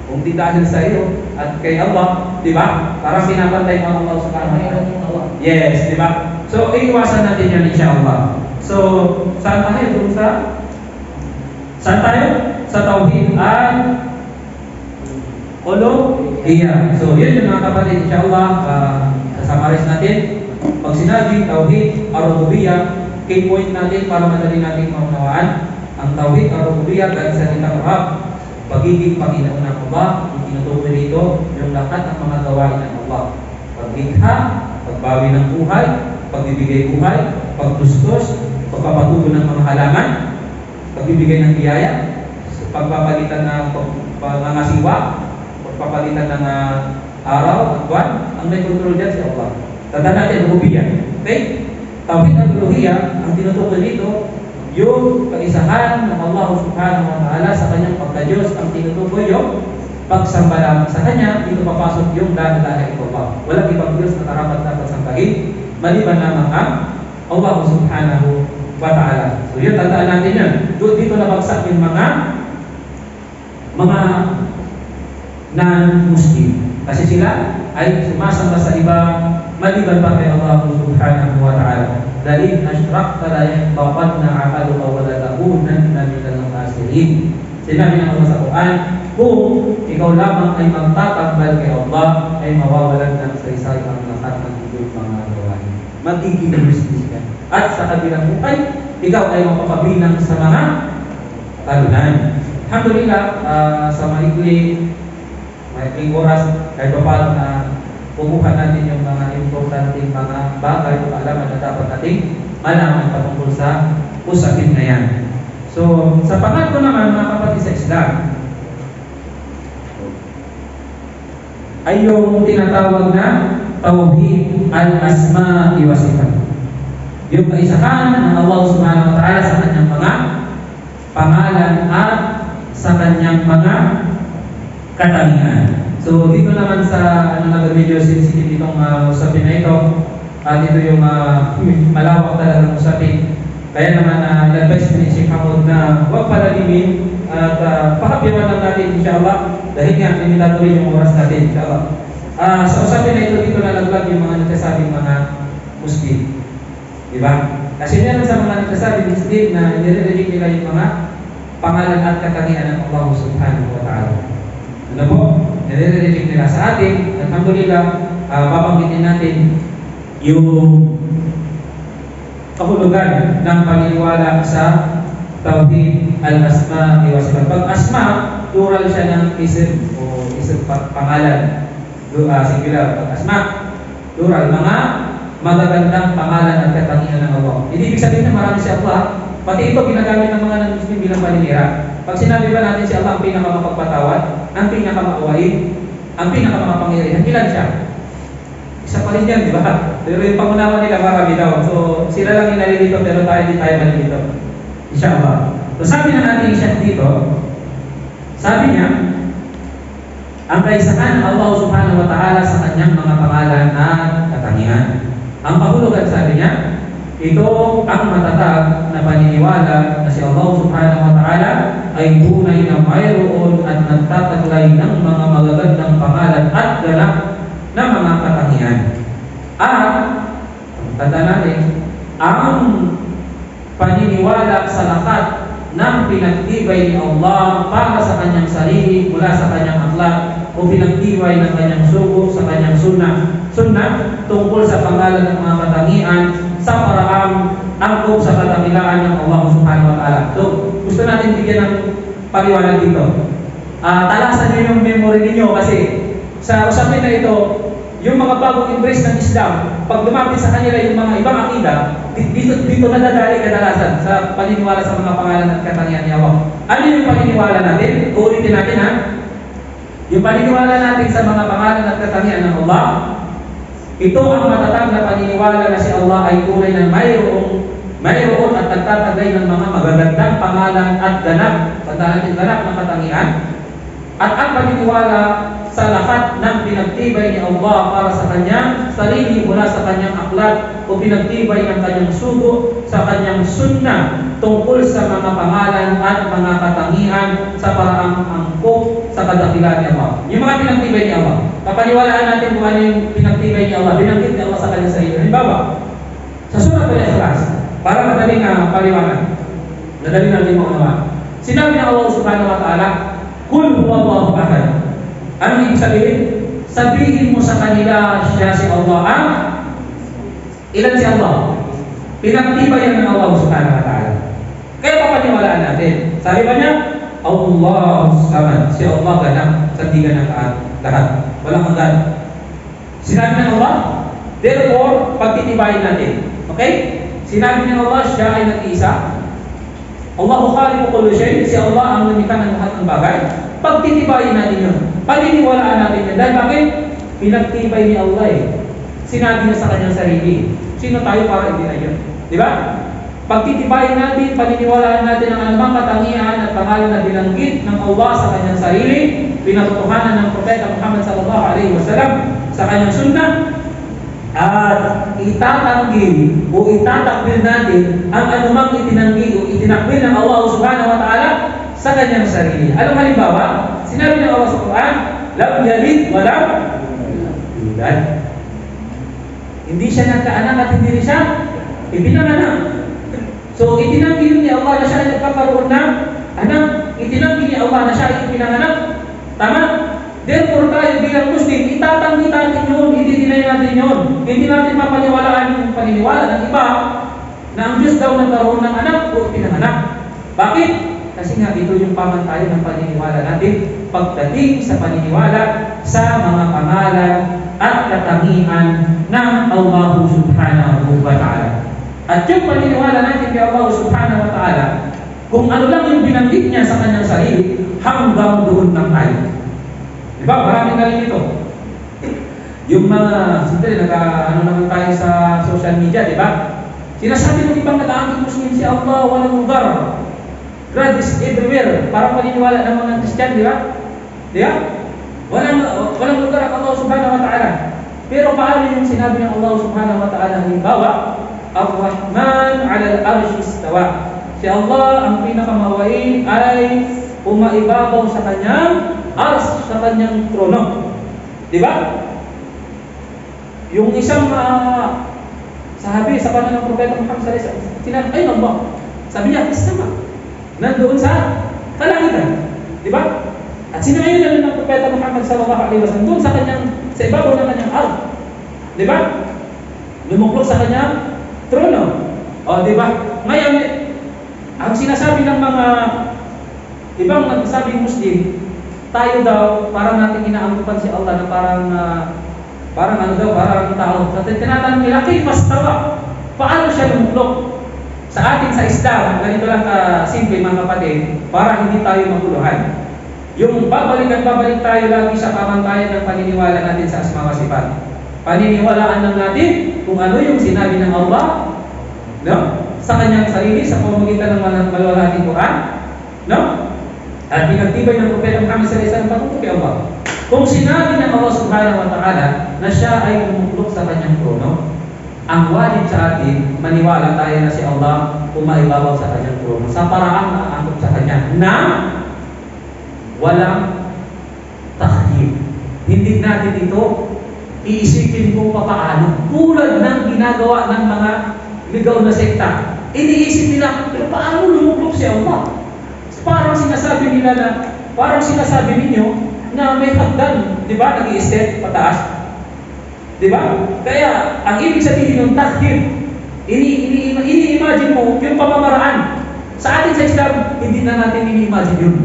kung di dahil sa iyo, at kay Allah, di ba? Parang pinapantay mo ang Allah Subhanahu wa Ta'ala. Yes, di ba? So, iiwasan natin yan insyaAllah. So, saan tayo? Saan tayo? Sa Tauhid al-Uluhiyah. So, yun yung mga kapatid, insyaAllah, sasamaris natin. Pag sinabi, Tauhid al-Uluhiyah, key point natin para madali natin maunawaan. Ang Tauhid al-Uluhiyah, dahil sa salitang Arab, pagiging Panginoon ng Allah, yung tinutukoy dito, yung lahat ng mga gawain ng Allah. Paglikha, pagbawi ng buhay, pagbibigay buhay, pagtustos, pagpapatubo ng mga halaman, pagbibigay ng biyaya, pagpapalitan ng pangangasiwa, pagpapalitan ng araw at buwan, ang may kontrol dyan si Allah. Tanda natin, Uluhiyah. Okay? Tauhid ang Uluhiyah, ang tinutukoy dito, yung kaisahan ng Allah Subhanahu wa Ta'ala sa kanyang pagka-Diyos, ang tinutukoy yung pagsamba lang sa kanya, dito papasok yung la ilaha illallah. Walang ibang Diyos na karapat dapat sambahin, maliban lamang ang Allah Subhanahu wa Ta'ala. So yun, tandaan natin yan. Dito nabagsak yung mga non-Muslim. Kasi sila ay sumasamba sa iba maliban pa kay Allah Subhanahu wa Ta'ala. Dahil ashrakta la yahbaqanna 'amaluka wa la takunanna minal khasirin. Sinabi ng Allah sa Quran, kung ikaw lamang ay magtatambal kay Allah, ay mawawalan ng saysay ang lahat ng iyong mga gawain. Magiging business ka. At sa kabilang buhay, ikaw ay mapapabilang sa mga talunan. Alhamdulillah, sa maikli may oras kahit pa paano na kukuha natin yung mga importanteng mga bagay o alaman na dapat nating malaman patungkol sa usapin na yan. So, sa pangatlo naman mga kapatid sa Islam, ay yung tinatawag na Tauhid al-Asma'i wa Sifat. Yung kaisahan ng Allah Subhanahu wa Ta'ala sa kanyang mga pangalan at sa kanyang mga katangian. So dito naman sa medyo sensitive itong usapin na ito, at ito yung malawak talagang usapin. Kaya naman na-advise ni Sheikh Hamud na huwag palalimin at pakapiwan lang natin insyaAllah dahil nga limitado rin yung oras natin insyaAllah. Sa usapin na ito, dito nalaglag yung mga nagsasabing mga Muslim. Diba? Kasi meron sa mga nagsasabing Muslim na nire-reject nila yung mga pangalan at katangian ng Allah Subhanahu wa Ta'ala. Ano po? Nire-reject nila sa atin. Alhamdulillah, babanggitin natin yung kahulugan ng paniniwala sa Tauhid al-Asma'i wa Sifat. Pag asma, plural siya ng ism o ism pangalan. Singular. Pag asma, plural. Mga magagandang pangalan at katangian ng Allah. Hindi ibig sabihin na marami si Allah. Pati ito ginagamit ng mga non-Muslim bilang paninira. Pag sinabi ba natin si Allah ang pinakamapagpatawad, ang pinakamauwain, ang pinakamakapangyarihan, ilan siya? Isa pa rin yan, di ba? Pero yung pangunawa nila marami daw. So, sila lang yung nalilito pero tayo hindi tayo nalilito. Inshallah. So, sabi na natin siya dito, sabi niya, ang kaisahan ng Allah Subhanahu wa Ta'ala sa kanyang mga pangalan at katangian. Ang kahulugan, sabi niya, ito ang matatag na paniniwala na si Allah Subhanahu wa Ta'ala ay tunay na mayroon at nagtataglay ng mga magagandang pangalan at ganap na mga katangian. At, tanda natin, ang paniniwala sa lahat ng pinagtibay ni Allah para sa kanyang sarili mula sa kanyang akhlak o pinagtibay ng kanyang sugo sa kanyang sunnah tungkol sa pangalan ng mga katangian sa paraang angkop sa kadakilaan ng Allah Subhanahu wa Ta'ala. So, gusto natin bigyan ng paliwanag dito. Talasan nyo yung memory ninyo kasi sa usapin na ito, yung mga bagong embrace ng Islam, pag lumapit sa kanila yung mga ibang akida, dito nadadali kadalasan sa paniniwala sa mga pangalan at katangian ni Allah. Ano yung paniniwala natin? Uulitin natin ha. Yung paniniwala natin sa mga pangalan at katangian ng Allah, ito ang matatag na paniniwala na si Allah ay tunay na mayroon at nagtataglay ng mga magagandang pangalan at ganap, tandaan natin ganap ng katangian, at ang paniniwala sa lahat ng pinagtibay ni Allah para sa kanyang sarili mula sa kanyang akhlak o pinagtibay ng kanyang sugo sa kanyang sunnah tungkol sa mga pangalan at mga katangian sa paraang angkop sa kadakilaan ni Allah. Yung mga pinagtibay ni Allah, kapaniwalaan natin kung ano yung pinagtibay ni Allah, binanggit ni Allah sa kanyang sarili. Halimbawa, sa Surah Al-Ikhlas, para madaling paliwanag, madaling natin maunawa. Sinabi ng Allah Subhanahu wa Ta'ala, Kul huwallahu ahad. Ano ibig sabihin? Sabihin mo sa kanila siya si Allah ang ilan si Allah? Pinagtibayan ng Allah Subhanahu wa Ta'ala. Kaya papaniwalaan natin. Sabi ba niya? Allah Samad. Si Allah ganang sa tiga ng lahat. Walang hanggan. Sinabi ng Allah, therefore, pagtitibayin natin. Okay? Sinabi ng Allah, siya ay nag-iisa. Allahu khaliqu kulli shay, si Allah ang lumikha ng lahat ng bagay. Pagtitibayin natin yun. Paniniwalaan natin yun. Dahil bakit? Pinagtibay ni Allah eh. Sinabi niya sa kanyang sarili. Sino tayo para hindi na yun? Di ba? Pagtitibayin natin, paniniwalaan natin ang anumang katangian at pangalan na binanggit ng Allah sa kanyang sarili, pinatutuhanan ng Propeta Muhammad sallallahu alaihi wasallam sa kanyang sunnah, at itatanggi o itatakbil natin ang anumang itinanggi o itinakbil ng Allah Subhanahu wa Ta'ala sa kanyang sarili. Anong halimbawa? Sinabi ng Allah sa Quran, lam yalid wa lam yulad. Hindi siya nagkaanak at hindi rin siya ipinanganak. So itinanggi ni Allah na siya ay nagkakaroon ng anak. Itinanggi ni Allah na siya ay ipinanganak. Tama? Therefore tayo bilang Muslim, itatanggi natin yun, hindi dinay natin yun. Hindi natin mapaniwalaan yung paniniwala ng iba na ang Diyos daw nagkaroon ng anak o ipinanganak. Bakit? Kasi nga ito yung pamantayan ng paniniwala natin pagdating sa paniniwala sa mga pangalan at katangian ng Allah subhanahu wa ta'ala. At yung paniniwala natin kay Allah subhanahu wa ta'ala, kung ano lang yung binanggit niya sa kanyang sarili, hanggang doon lang tayo. Diba? Maraming nalilito. Yung mga, siyempre, ano naman tayo sa social media, diba? Sinasabi ng ibang nag-aangking Muslim si Allah, walang lugar. God is everywhere. Parang paniniwala ng mga Christian, di ba? Di ba? Walang lugar ang Allah subhanahu wa ta'ala. Pero paano yung sinabi ng Allah subhanahu wa ta'ala? Halimbawa, Ar-Rahman 'ala al-'arshi istawa. Si Allah, ang pinakamawain, ay umaibabaw sa kanyang arsh, sa kanyang trono. Di ba? Yung isang sahabi sa panahon ng Propeta Muhammad sallallahu alaihi wasallam, sinabi, ay Allah. Sabi niya, isama. Nandoon sa kalangitan. Di ba? At sinabi na ng Propeta Muhammad sallallahu alaihi wasallam doon sa kanyang, sa ibabaw ng kanyang arsh. Di ba? Lumuklok sa kanyang trono. O, di ba? Ngayon, ang sinasabi ng mga ibang nagsasabing Muslim, tayo daw, parang natin inaangkupan si Allah na parang ano daw, parang tao. Sa tinatanong nila, kay mastawa, paano siya lumuklok? Sa atin sa Islam, ganito lang simple mga kapatid, para hindi tayo maguluhan. Yung babalik tayo lagi sa pamantayan ng paniniwala natin sa asma wa sifat. Paniniwalaan lang natin kung ano yung sinabi ng Allah, no? Sa kanyang sarili, sa pamamagitan ng maluwalhating Quran, no? At pinagtibay ng Propeta Muhammad sallallahu alaihi wasallam patungkol kay Allah. Kung sinabi ng Allah subhanahu wa ta'ala na siya ay tumuklok sa kanyang trono, ang wajib sa atin, maniwala tayo na si Allah umaibabaw sa kanyang trono sa paraang naaangkop sa kanya na walang takhir. Hindi natin ito iisipin kung paano. Tulad ng ginagawa ng mga ligaw na sekta. Iniisip nila, pero paano lumuklok si Allah? Parang sinasabi ninyo na may hagdan, di ba? Nag-i-step pataas. Di ba? Kaya, ang ibig sabihin ng takhir, ini-imagine mo yung pamamaraan. Sa atin sa Islam, hindi na natin ini-imagine yun.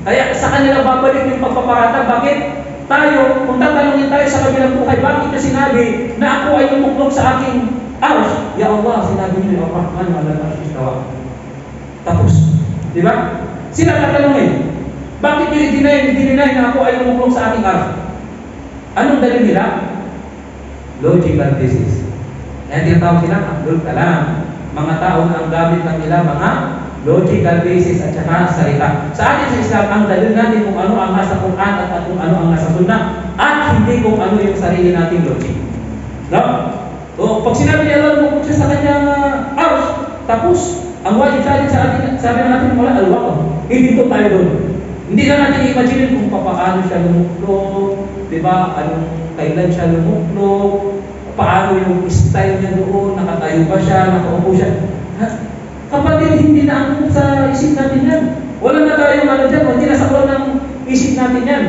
Kaya sa kanila babalik yung pagpaparatan. Bakit? Tayo, kung tatanungin tayo sa kabilang buhay, bakit na sinabi na ako ay tumuklok sa aking arsh? Ya Allah, sinabi niyo, Ar-Rahman 'ala al-'arshi istawa. Tapos, di ba? Sila tatanungin, bakit nyo i-deny na ako ay tumuklok sa aking arsh? Anong dalil nila? Logical basis. Yan tinatawag sila, Abdul Kalam. Mga tao na ang gamit ng nila, mga logical basis at saka salita. Sa atin sa Islam, ang dalil natin kung ano ang nasa Quran at kung ano ang nasa Sunnah at hindi kung ano yung sarili nating logic. No? O, pag sinabi niya Allah, lumukot siya sa kanyang arsh, tapos, ang wajib sa atin, sabi natin, wala al-waqf. Hindi to tayo doon. Hindi na natin i-imagine kung paano siya lumuklok, di ba? Anong kailan siya lumuklok, paano yung style niya doon, nakatayo ba siya, nakaupo siya. Kapatid, hindi na ang sa isip natin yan. Wala na tayong ano dyan, hindi na sa kuwan ng isip natin yan.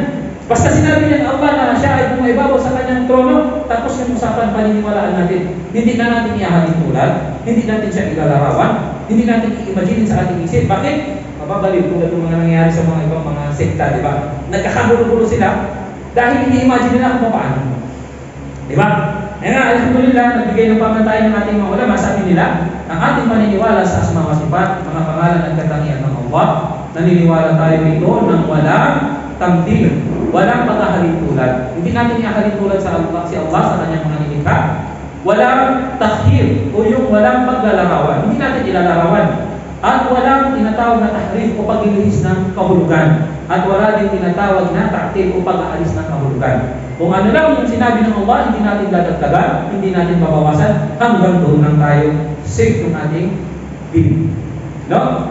Basta sinabi niya Allah na siya ay bumaibabaw sa kanyang trono, tapos yung usapan paniniwalaan natin. Hindi na natin iahalin tulad, hindi natin siya ilalarawan, hindi natin i-imagine sa ating isip. Bakit? Mababalik tulad ng mga nangyayari sa mga ibang mga sekta, di ba? Nagkakagulo-gulo sila dahil ini-imagine nila kung paano. Di ba? Eh nga, alhamdulillah, nagbigay ng pamantayan ng ating mga ulama, sabi nila, ang ating paniniwala sa asma wa sifat, mga pangalan at katangian ng Allah, naniniwala tayo ito ng walang tamthil, walang paghahalin tulad. Hindi natin ihahalin tulad sa Allah, si Allah sa kanyang mga nilikha. Walang takhir, o yung walang paglalarawan. Hindi natin ilalarawan. At walang tinatawag na tahrif o paglilihis ng kahulugan. At wala din tinatawag na ta'til o pag-aalis ng kahulugan. Kung ano lang yung sinabi ng Allah, hindi natin dadagdagan, hindi natin babawasan, hanggang doon lang tayo safe ng ating belief. No?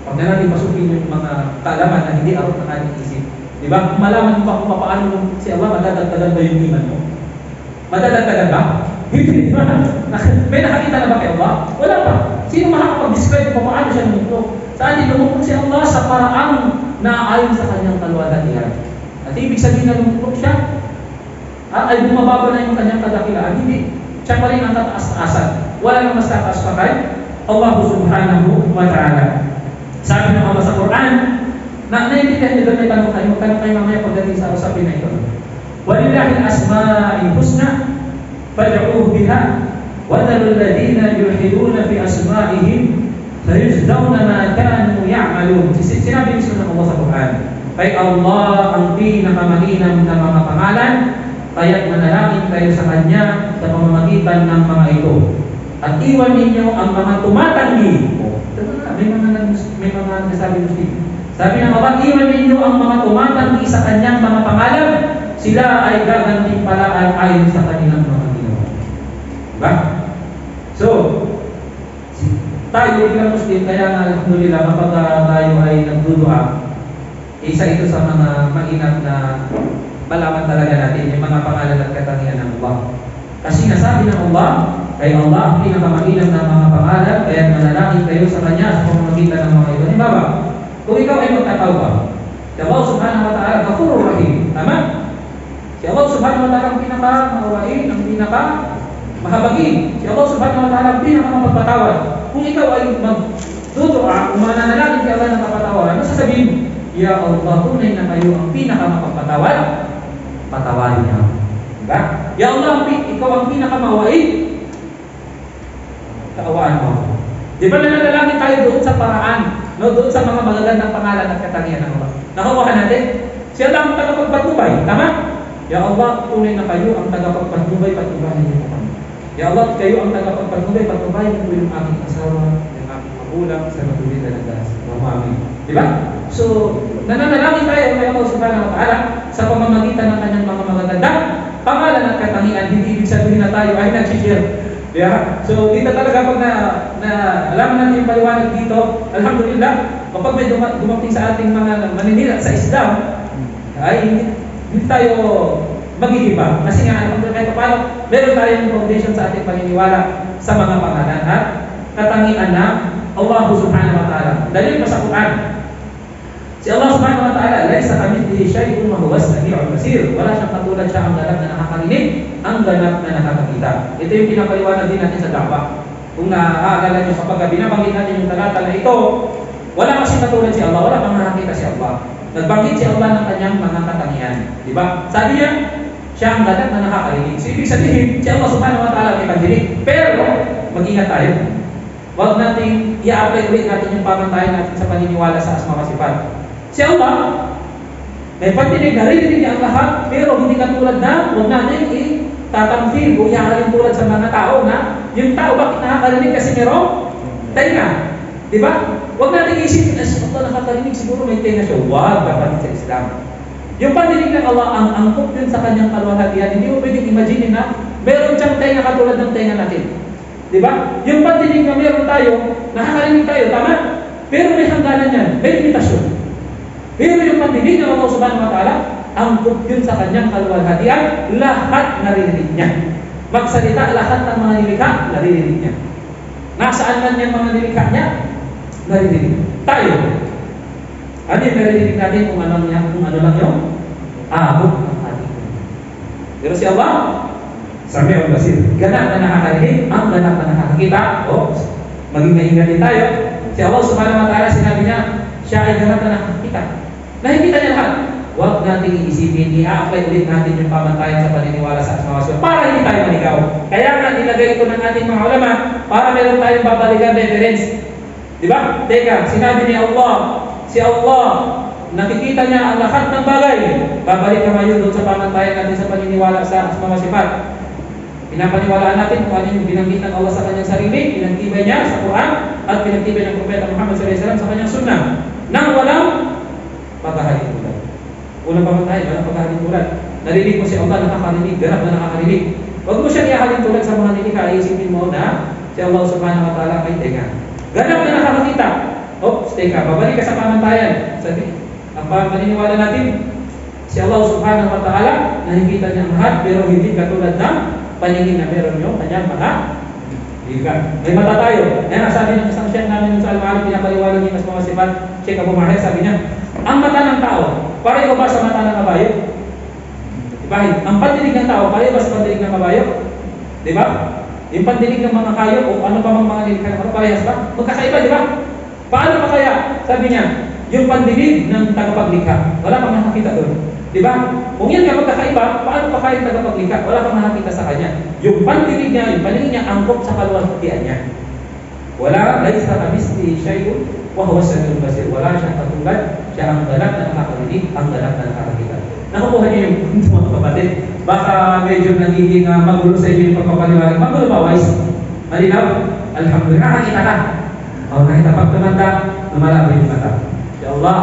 Huwag na natin pasukin yung mga kaalaman na hindi arot ng ating isip. Diba? Kung malaman mo pa kung paano si Allah, madadagdagan ba yung iman mo? Madadagdagan ba? Hindi. May nakakita na ba kay Allah? Wala pa. Sino makakapag-describe kung paano siya lumuklok? Sa atin, lumuklok si Allah sa paraang naaayon sa kanyang kalwalhatian. At ibig sabihin na lumuklok siya, ay bumababa na yung kanyang kadakilaan. Hindi. Siya pa rin ang tataas-taasan. Wala nang mas tataas pa kay Allah subhanahu wa ta'ala. Sabi ng Allah sa Quran, na naiintindihan nyo doon, may tanong kayo mamaya pagdating sa usapin na ito. Walillahi al-asma'il husna, fad'uuhu biha, wa dharul ladina yulhiduna fi asma'ihim, sayujzawna ma kanu ya'malun. Sinabi mismo ng Allah sa Quran, kay Allah ang pinakamahinam na mga pangalan, kaya't manalangin kayo sa Kanya sa pamamagitan ng mga ito. At iwan ninyo ang mga tumatanggi. May mga nasabi Muslim. Sabi ng Allah, iwan ninyo ang mga tumatanggi sa Kanyang mga pangalan, sila ay gagantimpalaan ayon sa kanilang mga ginawa. Diba? So, tayo bilang Muslim, kaya nga alhamdulillah kapag tayo ay nagdudua, isa ito sa mga maingat na malaman talaga natin yung mga pangalan at katangian ng Allah. Kasi nasabi ng Allah, kay Allah ang pinakamainam ng mga pangalan, kaya manalangin kayo sa Kanya sa pamamagitan ng mga ito. Halimbawa, kung ikaw ay magtatawba, si Allah subhanahu wa ta'ala Ghafurur Rahim. Tama? Si Allah subhanahu wa ta'ala ang pinaka-maawain, ang pinaka-mahabagin. Si Allah subhanahu wa ta'ala ang pinaka-mapagpatawad. Kung ikaw ay magdudua, kung mananalangin kay Allah ng kapatawaran, ano sasabihin mo? Ya Allah, tunay na kayo ang pinaka-mapagpatawad, patawarin niya. Diba? Ya Allah, ikaw ang pinaka-maawain, kaawaan mo. Di ba nananalangin tayo doon sa paraan, no? Doon sa mga magagandang pangalan at katangian ng Allah. Nakuha natin? Siya lang ang tagapagpatnubay. Tama? Ya Allah, tunay na kayo ang tagapagpatnubay, patnubayan niyo kami. Ya Allah, kayo ang tagapagpatnubay, patnubayan niyo yung aking asawa, yung aking magulang, sa matulid na nagdas. Amin. Di ba? So, nananalangin tayo kay Allah subhanahu wa ta'ala sa pamamagitan ng kanyang mga magagandang pangalan at katangian. Hindi ibig sabihin na tayo ay nag-share. Yeah. So, dito talaga pag alam natin yung paliwanag dito, alhamdulillah, kapag may dumating sa ating mga maninila sa Islam, ay hindi tayo magigiba. Kasi nga, alhamdulillah, kahit paano, meron tayong foundation sa ating paniniwala sa mga pangalan at katangian na Allah subhanahu wa ta'ala. Dalil pa sa Quran. Si Allah subhanahu wa ta'ala, laysa kamithlihi shay'un wa huwa as-sami'ul basir. Wala siyang katulad, siya ang ganap na nakakarinig, ang ganap na nakakakita. Ito yung pinapaliwanag din natin sa da'wah. Kung naaalala niyo kapag binabanggit natin yung talata na ito, wala kasi katulad si Allah, wala kang nakakita si Allah. Nagbanggit si Allah ng kanyang mga katangian. Di ba? Sabi niya, siya ang ganap na nakakarinig. So, ibig sabihin, si Allah subhanahu wa ta'ala may pagdinig. Pero, mag-ingat tayo. Huwag natin i-apply ulit natin yung pamantayan natin sa paniniwala sa asma wa sifat. Si Allah, may pagdinig, narinig niya ang lahat, pero hindi katulad na huwag natin i-tatamfil o iahalin tulad sa mga tao na yung tao bakit nakakarinig kasi meron tenga. Diba? Huwag natin isipin, Allah nakakarinig, siguro may tenga siya. Huwag dapat sa Islam. Yung pandinig ng Allah, ang angkop din sa kanyang kalwalhatian, hindi mo pwedeng imagine na meron siyang tenga katulad ng tenga natin. Diba? Yung pandinig na meron tayo, nakakarinig tayo, tama? Pero may hangganan yan, may limitasyon. Pero yung pandinig ng Allah subhanahu wa ta'ala, angkop yun sa kanyang kalwalhatian, lahat naririnig niya. Magsalita, lahat ng mga nilikha, naririnig niya. Nasaan man yung mga nilikha niya, naririnig. Tayo, ano yung naririnig natin kung ano lang yung aabot ng ating. Pero si Allah, Sami'ul Basir, ganap na nakakarinig, ang ganap na nakakakita. O, maging maingat din tayo. Si Allah subhanahu wa ta'ala, sinabi niya, siya ay ganap na nakakakita. Nakikita niya lahat. Huwag natin iisipin, i-apply ulit natin yung pamantayan sa paniniwala sa asma wa sifat para hindi tayo maligaw. Kaya nga nilagay ito ng ating mga ulama para meron tayong babalikan reference. Diba? Teka, sinabi ni Allah, si Allah, nakikita niya ang lahat ng bagay. Babalik ka ngayon doon sa pamantayan natin sa paniniwala sa asma wa sifat. Pinapaniwalaan natin kung ano yung binanggit ng Allah sa kanyang sarili, pinagtibay niya sa Quran, at pinagtibay ng Propeta Muhammad SAW sa kanyang sunnah, nang walang paghahalintulad. Unang pamantayan, walang paghahalintulad. Narinig mo si Allah, nakakarinig, ganap na nakakarinig. Huwag mo siya ihahalintulad sa mga nilikha, isipin mo na si Allah subhanahu wa ta'ala ay tenga. Ganap na nakakakita. Teka, babalik ka sa pamantayan. Sabi, ang paniniwala natin, si Allah subhanahu wa ta'ala, nakikita niya ang lahat, pero hindi katulad ng paningin na meron yung kanyang mga liga. May mata tayo. Yan ang sabi ng isang Sheikh namin sa Al-Ma'arif, pinapaliwanag niya mas mga sifat, Sheikh Abu Mahir, sabi niya, ang mata ng tao, pareho ba sa mata ng kabayo? Diba? Ang pandinig ng tao, pareho ba sa pandinig ng kabayo? Diba? Yung pandinig ng mga kayo, o ano pa mga nilikha, parehas ba? Magkakaiba, diba? Paano pa kaya? Sabi niya, yung pandinig ng tagapaglikha. Wala kang nakakita doon. Di ba? Kung yan nga magkakaiba, paano pa kaya yung tagapaglikha? Wala kang nakakita sa kanya. Yung pandinig niya, yung pandinig niya, angkop sa kaluwalhatian niya. Wala, laysa kamithlihi shay'un wa huwa as-sami'ul basir. Wala siyang katulad, siya ang galak na nakakarinig, ang galak na nakakakita. Nakukuha niyo yung mga kapatid. Baka medyo nagiging magulo sa inyo yung pagpapaliwanag. Magulo ba, Wais? Malinaw? Alhamdulillah, nakakita ka. O nakita pag tumanda, lumalabo yung mata. Ya Allah,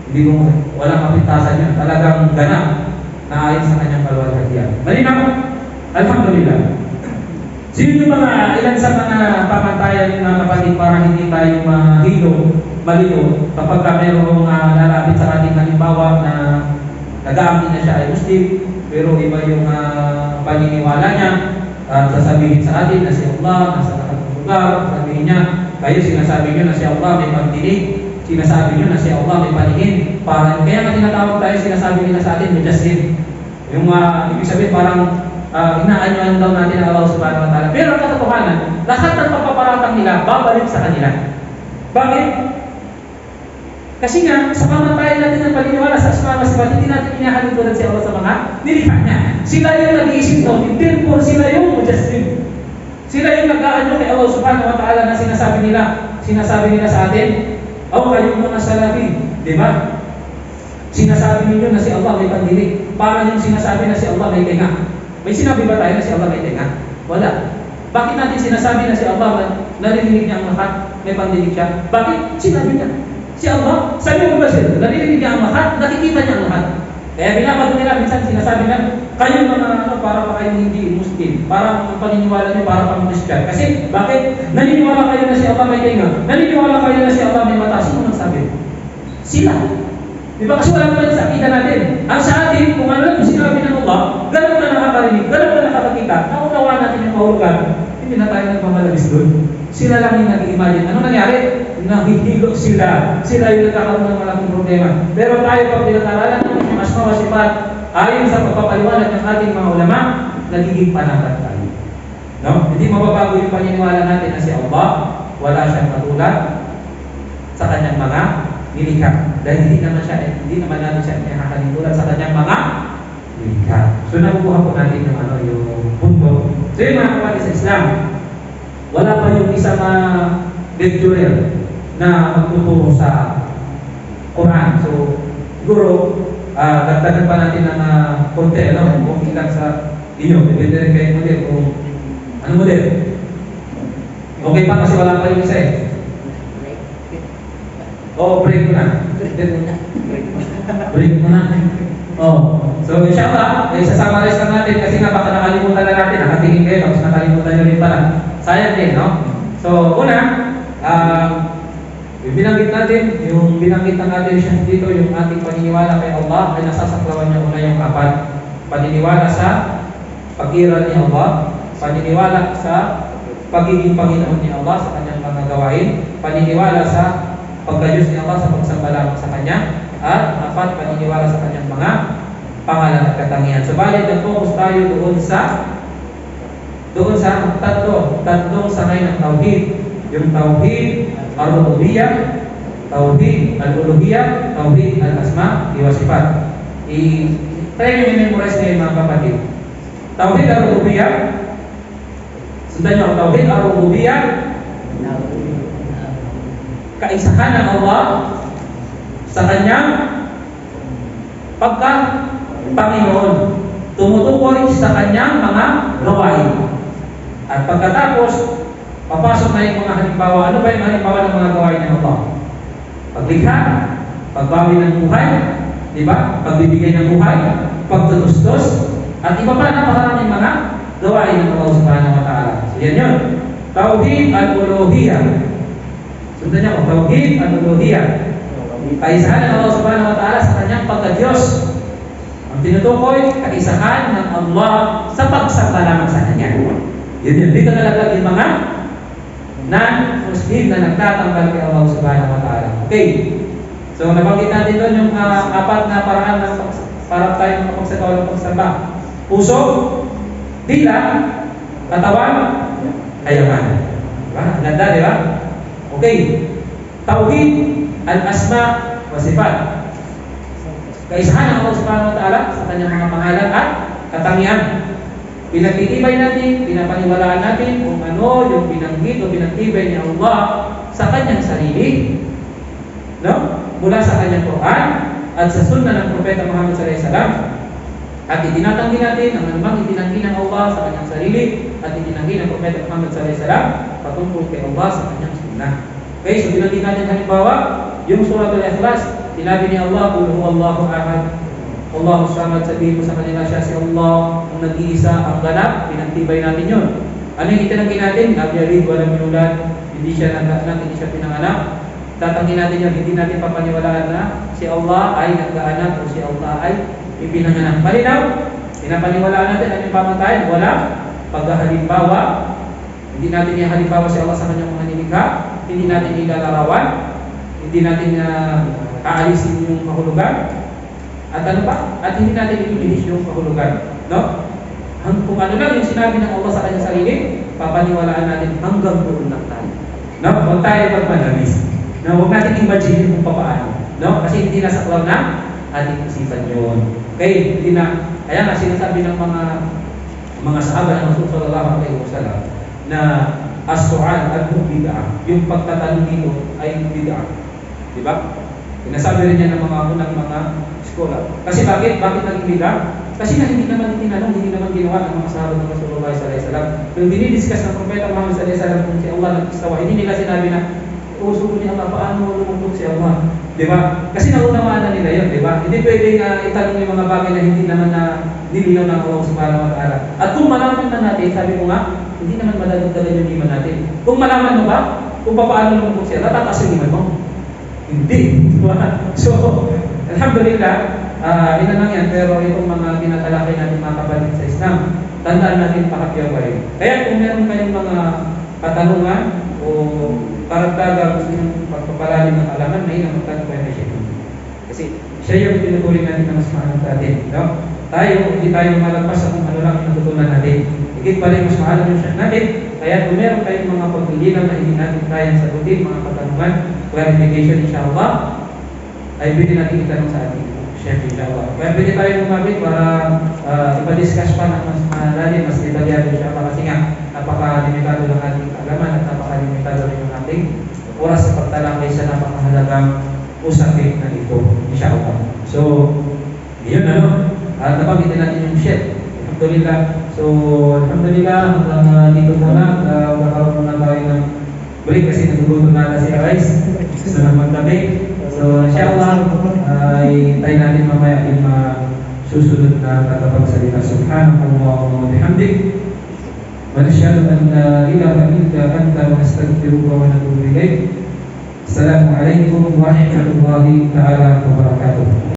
hindi mo, walang kapintasan yan. Talagang ganap na ayon sa kanyang kaluwalhatian. Malinaw? Alhamdulillah. Sino yung mga ilan sa mga pamantayan yung mga kapatid para hindi tayo malito kapag mayroong lalapit sa ating halimbawa na nag-aamin na siya ay Muslim, pero iba yung paniniwala niya at sasabihin sa atin na si Allah nasa lahat ng lugar, sasabihin niya, kayo sinasabi niyo na si Allah may pagdinig, sinasabi niyo na si Allah may paningin, parang kaya nga tinatawag tayo, sinasabi nila sa atin mujassim. Yung ibig sabihin parang inaanyuan daw natin ang Allah subhanahu wa ta'ala. Pero ang katotohanan, lahat ng pagpaparatang nila babalik sa kanila. Bakit? Kasi nga, sa pamantayan natin ng paniniwala sa asma wa sifat, hindi natin inahalin tulad si Allah sa mga nilikha niya. Sila yung nag-iisip doon, therefore sila yung mujassim. Sila yung nag-aanyo kay Allah subhanahu wa ta'ala na sinasabi nila sa atin, o kayong mga salafi, di ba? Sinasabi ninyo na si Allah may pandinig, para yung sinasabi na si Allah may tenga. May sinabi ba tayo na si Allah may tenga? Wala. Bakit natin sinasabi na si Allah narinig niya ang lahat, may pandinig siya? Bakit? Sinabi niya. Si Allah, sabi mo ba siya, narinig niya ang lahat, nakikita niya ang lahat. Kaya binabado nila, minsan sinasabi na, kayo mga para pa kayo hindi Muslim, para ang paniniwala niyo para pang Christian. Kasi, bakit? Naniniwala kayo na si Allah may tenga, naniniwala kayo na si Allah may mata. Sino nagsabi? Sila. Di ba? Kasi wala naman sa akida natin. Ang sa atin, kung ano lang sinabi ng Allah, ganun na nakakarinig, ganun na nakakakita, naunawa natin yung kahulugan, hindi na tayo nagmamalabis doon. Sila lang yung nag-i-imagine. Ano nangyari? Nahihilo sila. Sila yung nagkakaroon ng malaking problema. Pero tayo pag pinag-aralan ng mga asma wa sifat, ayon sa pagpapaliwanag ng ating mga ulama, nagiging panatag tayo. No? Hindi mababago yung paniniwala natin na si Allah, wala siyang katulad sa kanyang mga nilikha. Dahil hindi naman natin siya nakakalimutan sa kanyang mga nilikha. So nakukuha po natin yung punto. So yung mga kapatid sa Islam, wala pa yung isang lecturer na magtuturo sa Quran. So, siguro, dagdagan pa natin ng konti, kung ilang sa inyo. Depende rin kayo model kung ano model. Okay pa kasi wala pa yung isa eh. Break mo na. Break mo na. So, inshallah, isasummarize lang natin kasi nga baka nakalimutan na natin. Nakatingin kayo, tapos nakalimutan nyo rin pala. Sayang din, no? So, una, binanggit natin siya dito, yung ating paniniwala kay Allah ay nasasaklawan niya una yung apat. Paniniwala sa pag-iral ni Allah, paniniwala sa pagiging Panginoon ni Allah sa kanyang mga gawain, paniniwala sa pagkayos ni Allah sa pagsamba sa kanya, at apat, paniniwala sa kanyang mga pangalan at katangian. Subalit, nag-focus tayo doon sa tatlong sangay ng tauhid. Yung tauhid ar-rububiyyah, tauhid al-uluhiyyah, tauhid al-asma wa sifat. Try nyo i-memorize na yung mga kapatid. Tauhid ar-rububiyyah, sundan nyo ang tauhid ar-rububiyyah, kaisahan ng Allah sa kanyang pagka-Panginoon, tumutukoy sa kanyang mga gawain. At pagkatapos, papasok na yung mga halimbawa. Ano ba yung halimbawa ng mga gawain ng Allah? Paglikha, pagbawi ng buhay, di ba? Pagbibigay ng buhay, pagtutustos, at iba pa na maraming mga gawain ng Allah subhanahu wa ta'ala. So yan yun. Tauhid al-uluhiyyah. Sundan niyo, tauhid al-uluhiyyah. Kaisahan ng Allah subhanahu wa ta'ala sa kanyang pagka-Diyos. Ang tinutukoy, kaisahan ng Allah sa pagsamba lamang sa kanya. Yun. Dito nalaglag yung mga non-Muslim na nagtatanggal kay Allah subhanahu wa ta'ala. Okay. So, nabanggit natin doon yung apat na paraan ng para tayo makapagsagawa ng pagsamba. Puso, dila, katawan, kayaman. Diba? Ganda, di ba? Okay. Tauhid al-asma wa sifat. Kaisahan ng Allah Subhanahu wa Ta'ala sa kanyang mga pangalan at katangian. Pinagtitibay natin, pinapaniwalaan natin kung ano yung binanggit o pinagtibay ni Allah sa kanyang sarili, no? Mula sa kanyang Quran at sa sunnah ng Propeta Muhammad sallallahu alaihi wasallam. At itinatanggi natin ang anumang itinanggi ng Allah sa kanyang sarili at itinanggi ng Propeta Muhammad sallallahu alaihi wasallam patungkol kay Allah sa kanyang sunnah. Okay, so binanggit natin halimbawa yung Suratul Ikhlas. Sinabi ni Allah, "Qul huwallahu ahad, Allahu samad." Sabihin mo sa kanila, siya si Allah, ang nag-iisa, ang ganap. Pinagtibay natin yun. Ano yung itinanggi natin? Lam yalid wa lam yulad, hindi siya nagkaanak, hindi siya pinanganak. Tatanggi natin yun. Hindi natin papaniwalaan na si Allah ay nagkaanak o si Allah ay ipinanganak. Malinaw? Pinapaniwalaan natin ang yung pamantayan. Wala paghahalimbawa. Hindi natin ihalimbawa si Allah sa kanyang mga nilikha. Hindi natin ilalarawan. Hindi natin aalisin yung kahulugan. At ano pa? At hindi natin ililinis yung kahulugan. No? Kung ano lang yung sinabi ng Allah sa kanyang sarili, papaniwalaan natin hanggang doon lang tayo. No? Huwag tayo magmanamis. No? Huwag natin imagine kung paano. No? Kasi hindi nasa cloud na ating isipan yun. Okay? Hindi na. Kaya nga sinasabi ng mga sahaba ng Rasul sallallahu alaihi wasallam na as-su'al al-bid'ah, yung pagtatanong dito ay bid'ah. Diba? Sinasabi rin yan ng mga unang mga scholar. Kasi bakit? Bakit naging bid'ah? Kasi na hindi naman tinanong, hindi naman ginawa ng mga sahabat ng Rasulullah sallallahu alaihi wasallam. Nung dinidiscuss ng Propeta Muhammad sallallahu alaihi wasallam kung si Allah nag-istawa, hindi nila sinabi na uso ni Allah, paano lumutog si Allah? Diba? Kasi naunawaan na nila yun, diba? Hindi pwedeng itanong yung mga bagay na hindi naman na nilinaw ng Allah Subhanahu wa Ta'ala. At kung malaman na natin, sabi ko nga, hindi naman madadagdagan yung iman natin. Kung malaman mo ba, kung paano lumutog si Allah, tataas yung iman mo? Hindi. So, alhamdulillah, ina lang yan, pero itong mga tinatalakay natin mga kapatid sa Islam, tandaan natin pakapiyaway. Kaya kung meron kayong mga katanungan o karagdaga gusto nyo pagpapalalim ng alaman, may naman kay siya. Kasi siya yung tinutuloy natin na mas mahal natin. No? Hindi tayo malagpas sa kung ano lang yung natutunan natin. Higit pa rin mas mahal yung siya natin. Kaya kung meron kayong mga pagpilihan na hindi natin kayang sagutin, mga katanungan, clarification, inshallah, ay pwede natin itanong sa ating chef, inshallah. Kaya pwede tayo lumapit para ipa-discuss pa na mas malalim, mas detalyado, inshallah. Kasi nga, napaka-limitado ng ating kaalaman at napaka-limitado rin ng ating oras sa pagtalakay sa napakahalagang usapin na ito, inshallah. So, yun at napagkitin natin yung chef. Alhamdulillah. So, alhamdulillah, hanggang dito muna, magkakaroon muna tayo ng break kasi nagugutom na si Arais. Gusto na magtabi. So, inshallah, ay tayo natin mamaya yung susunod na tagapagsalita. Subhanallah wa bihamdik. Wa nashhadu an la ilaha illa anta wa nastaghfiruka wa natubu ilayk. Assalamu alaikum warahmatullahi ta'ala wabarakatuh.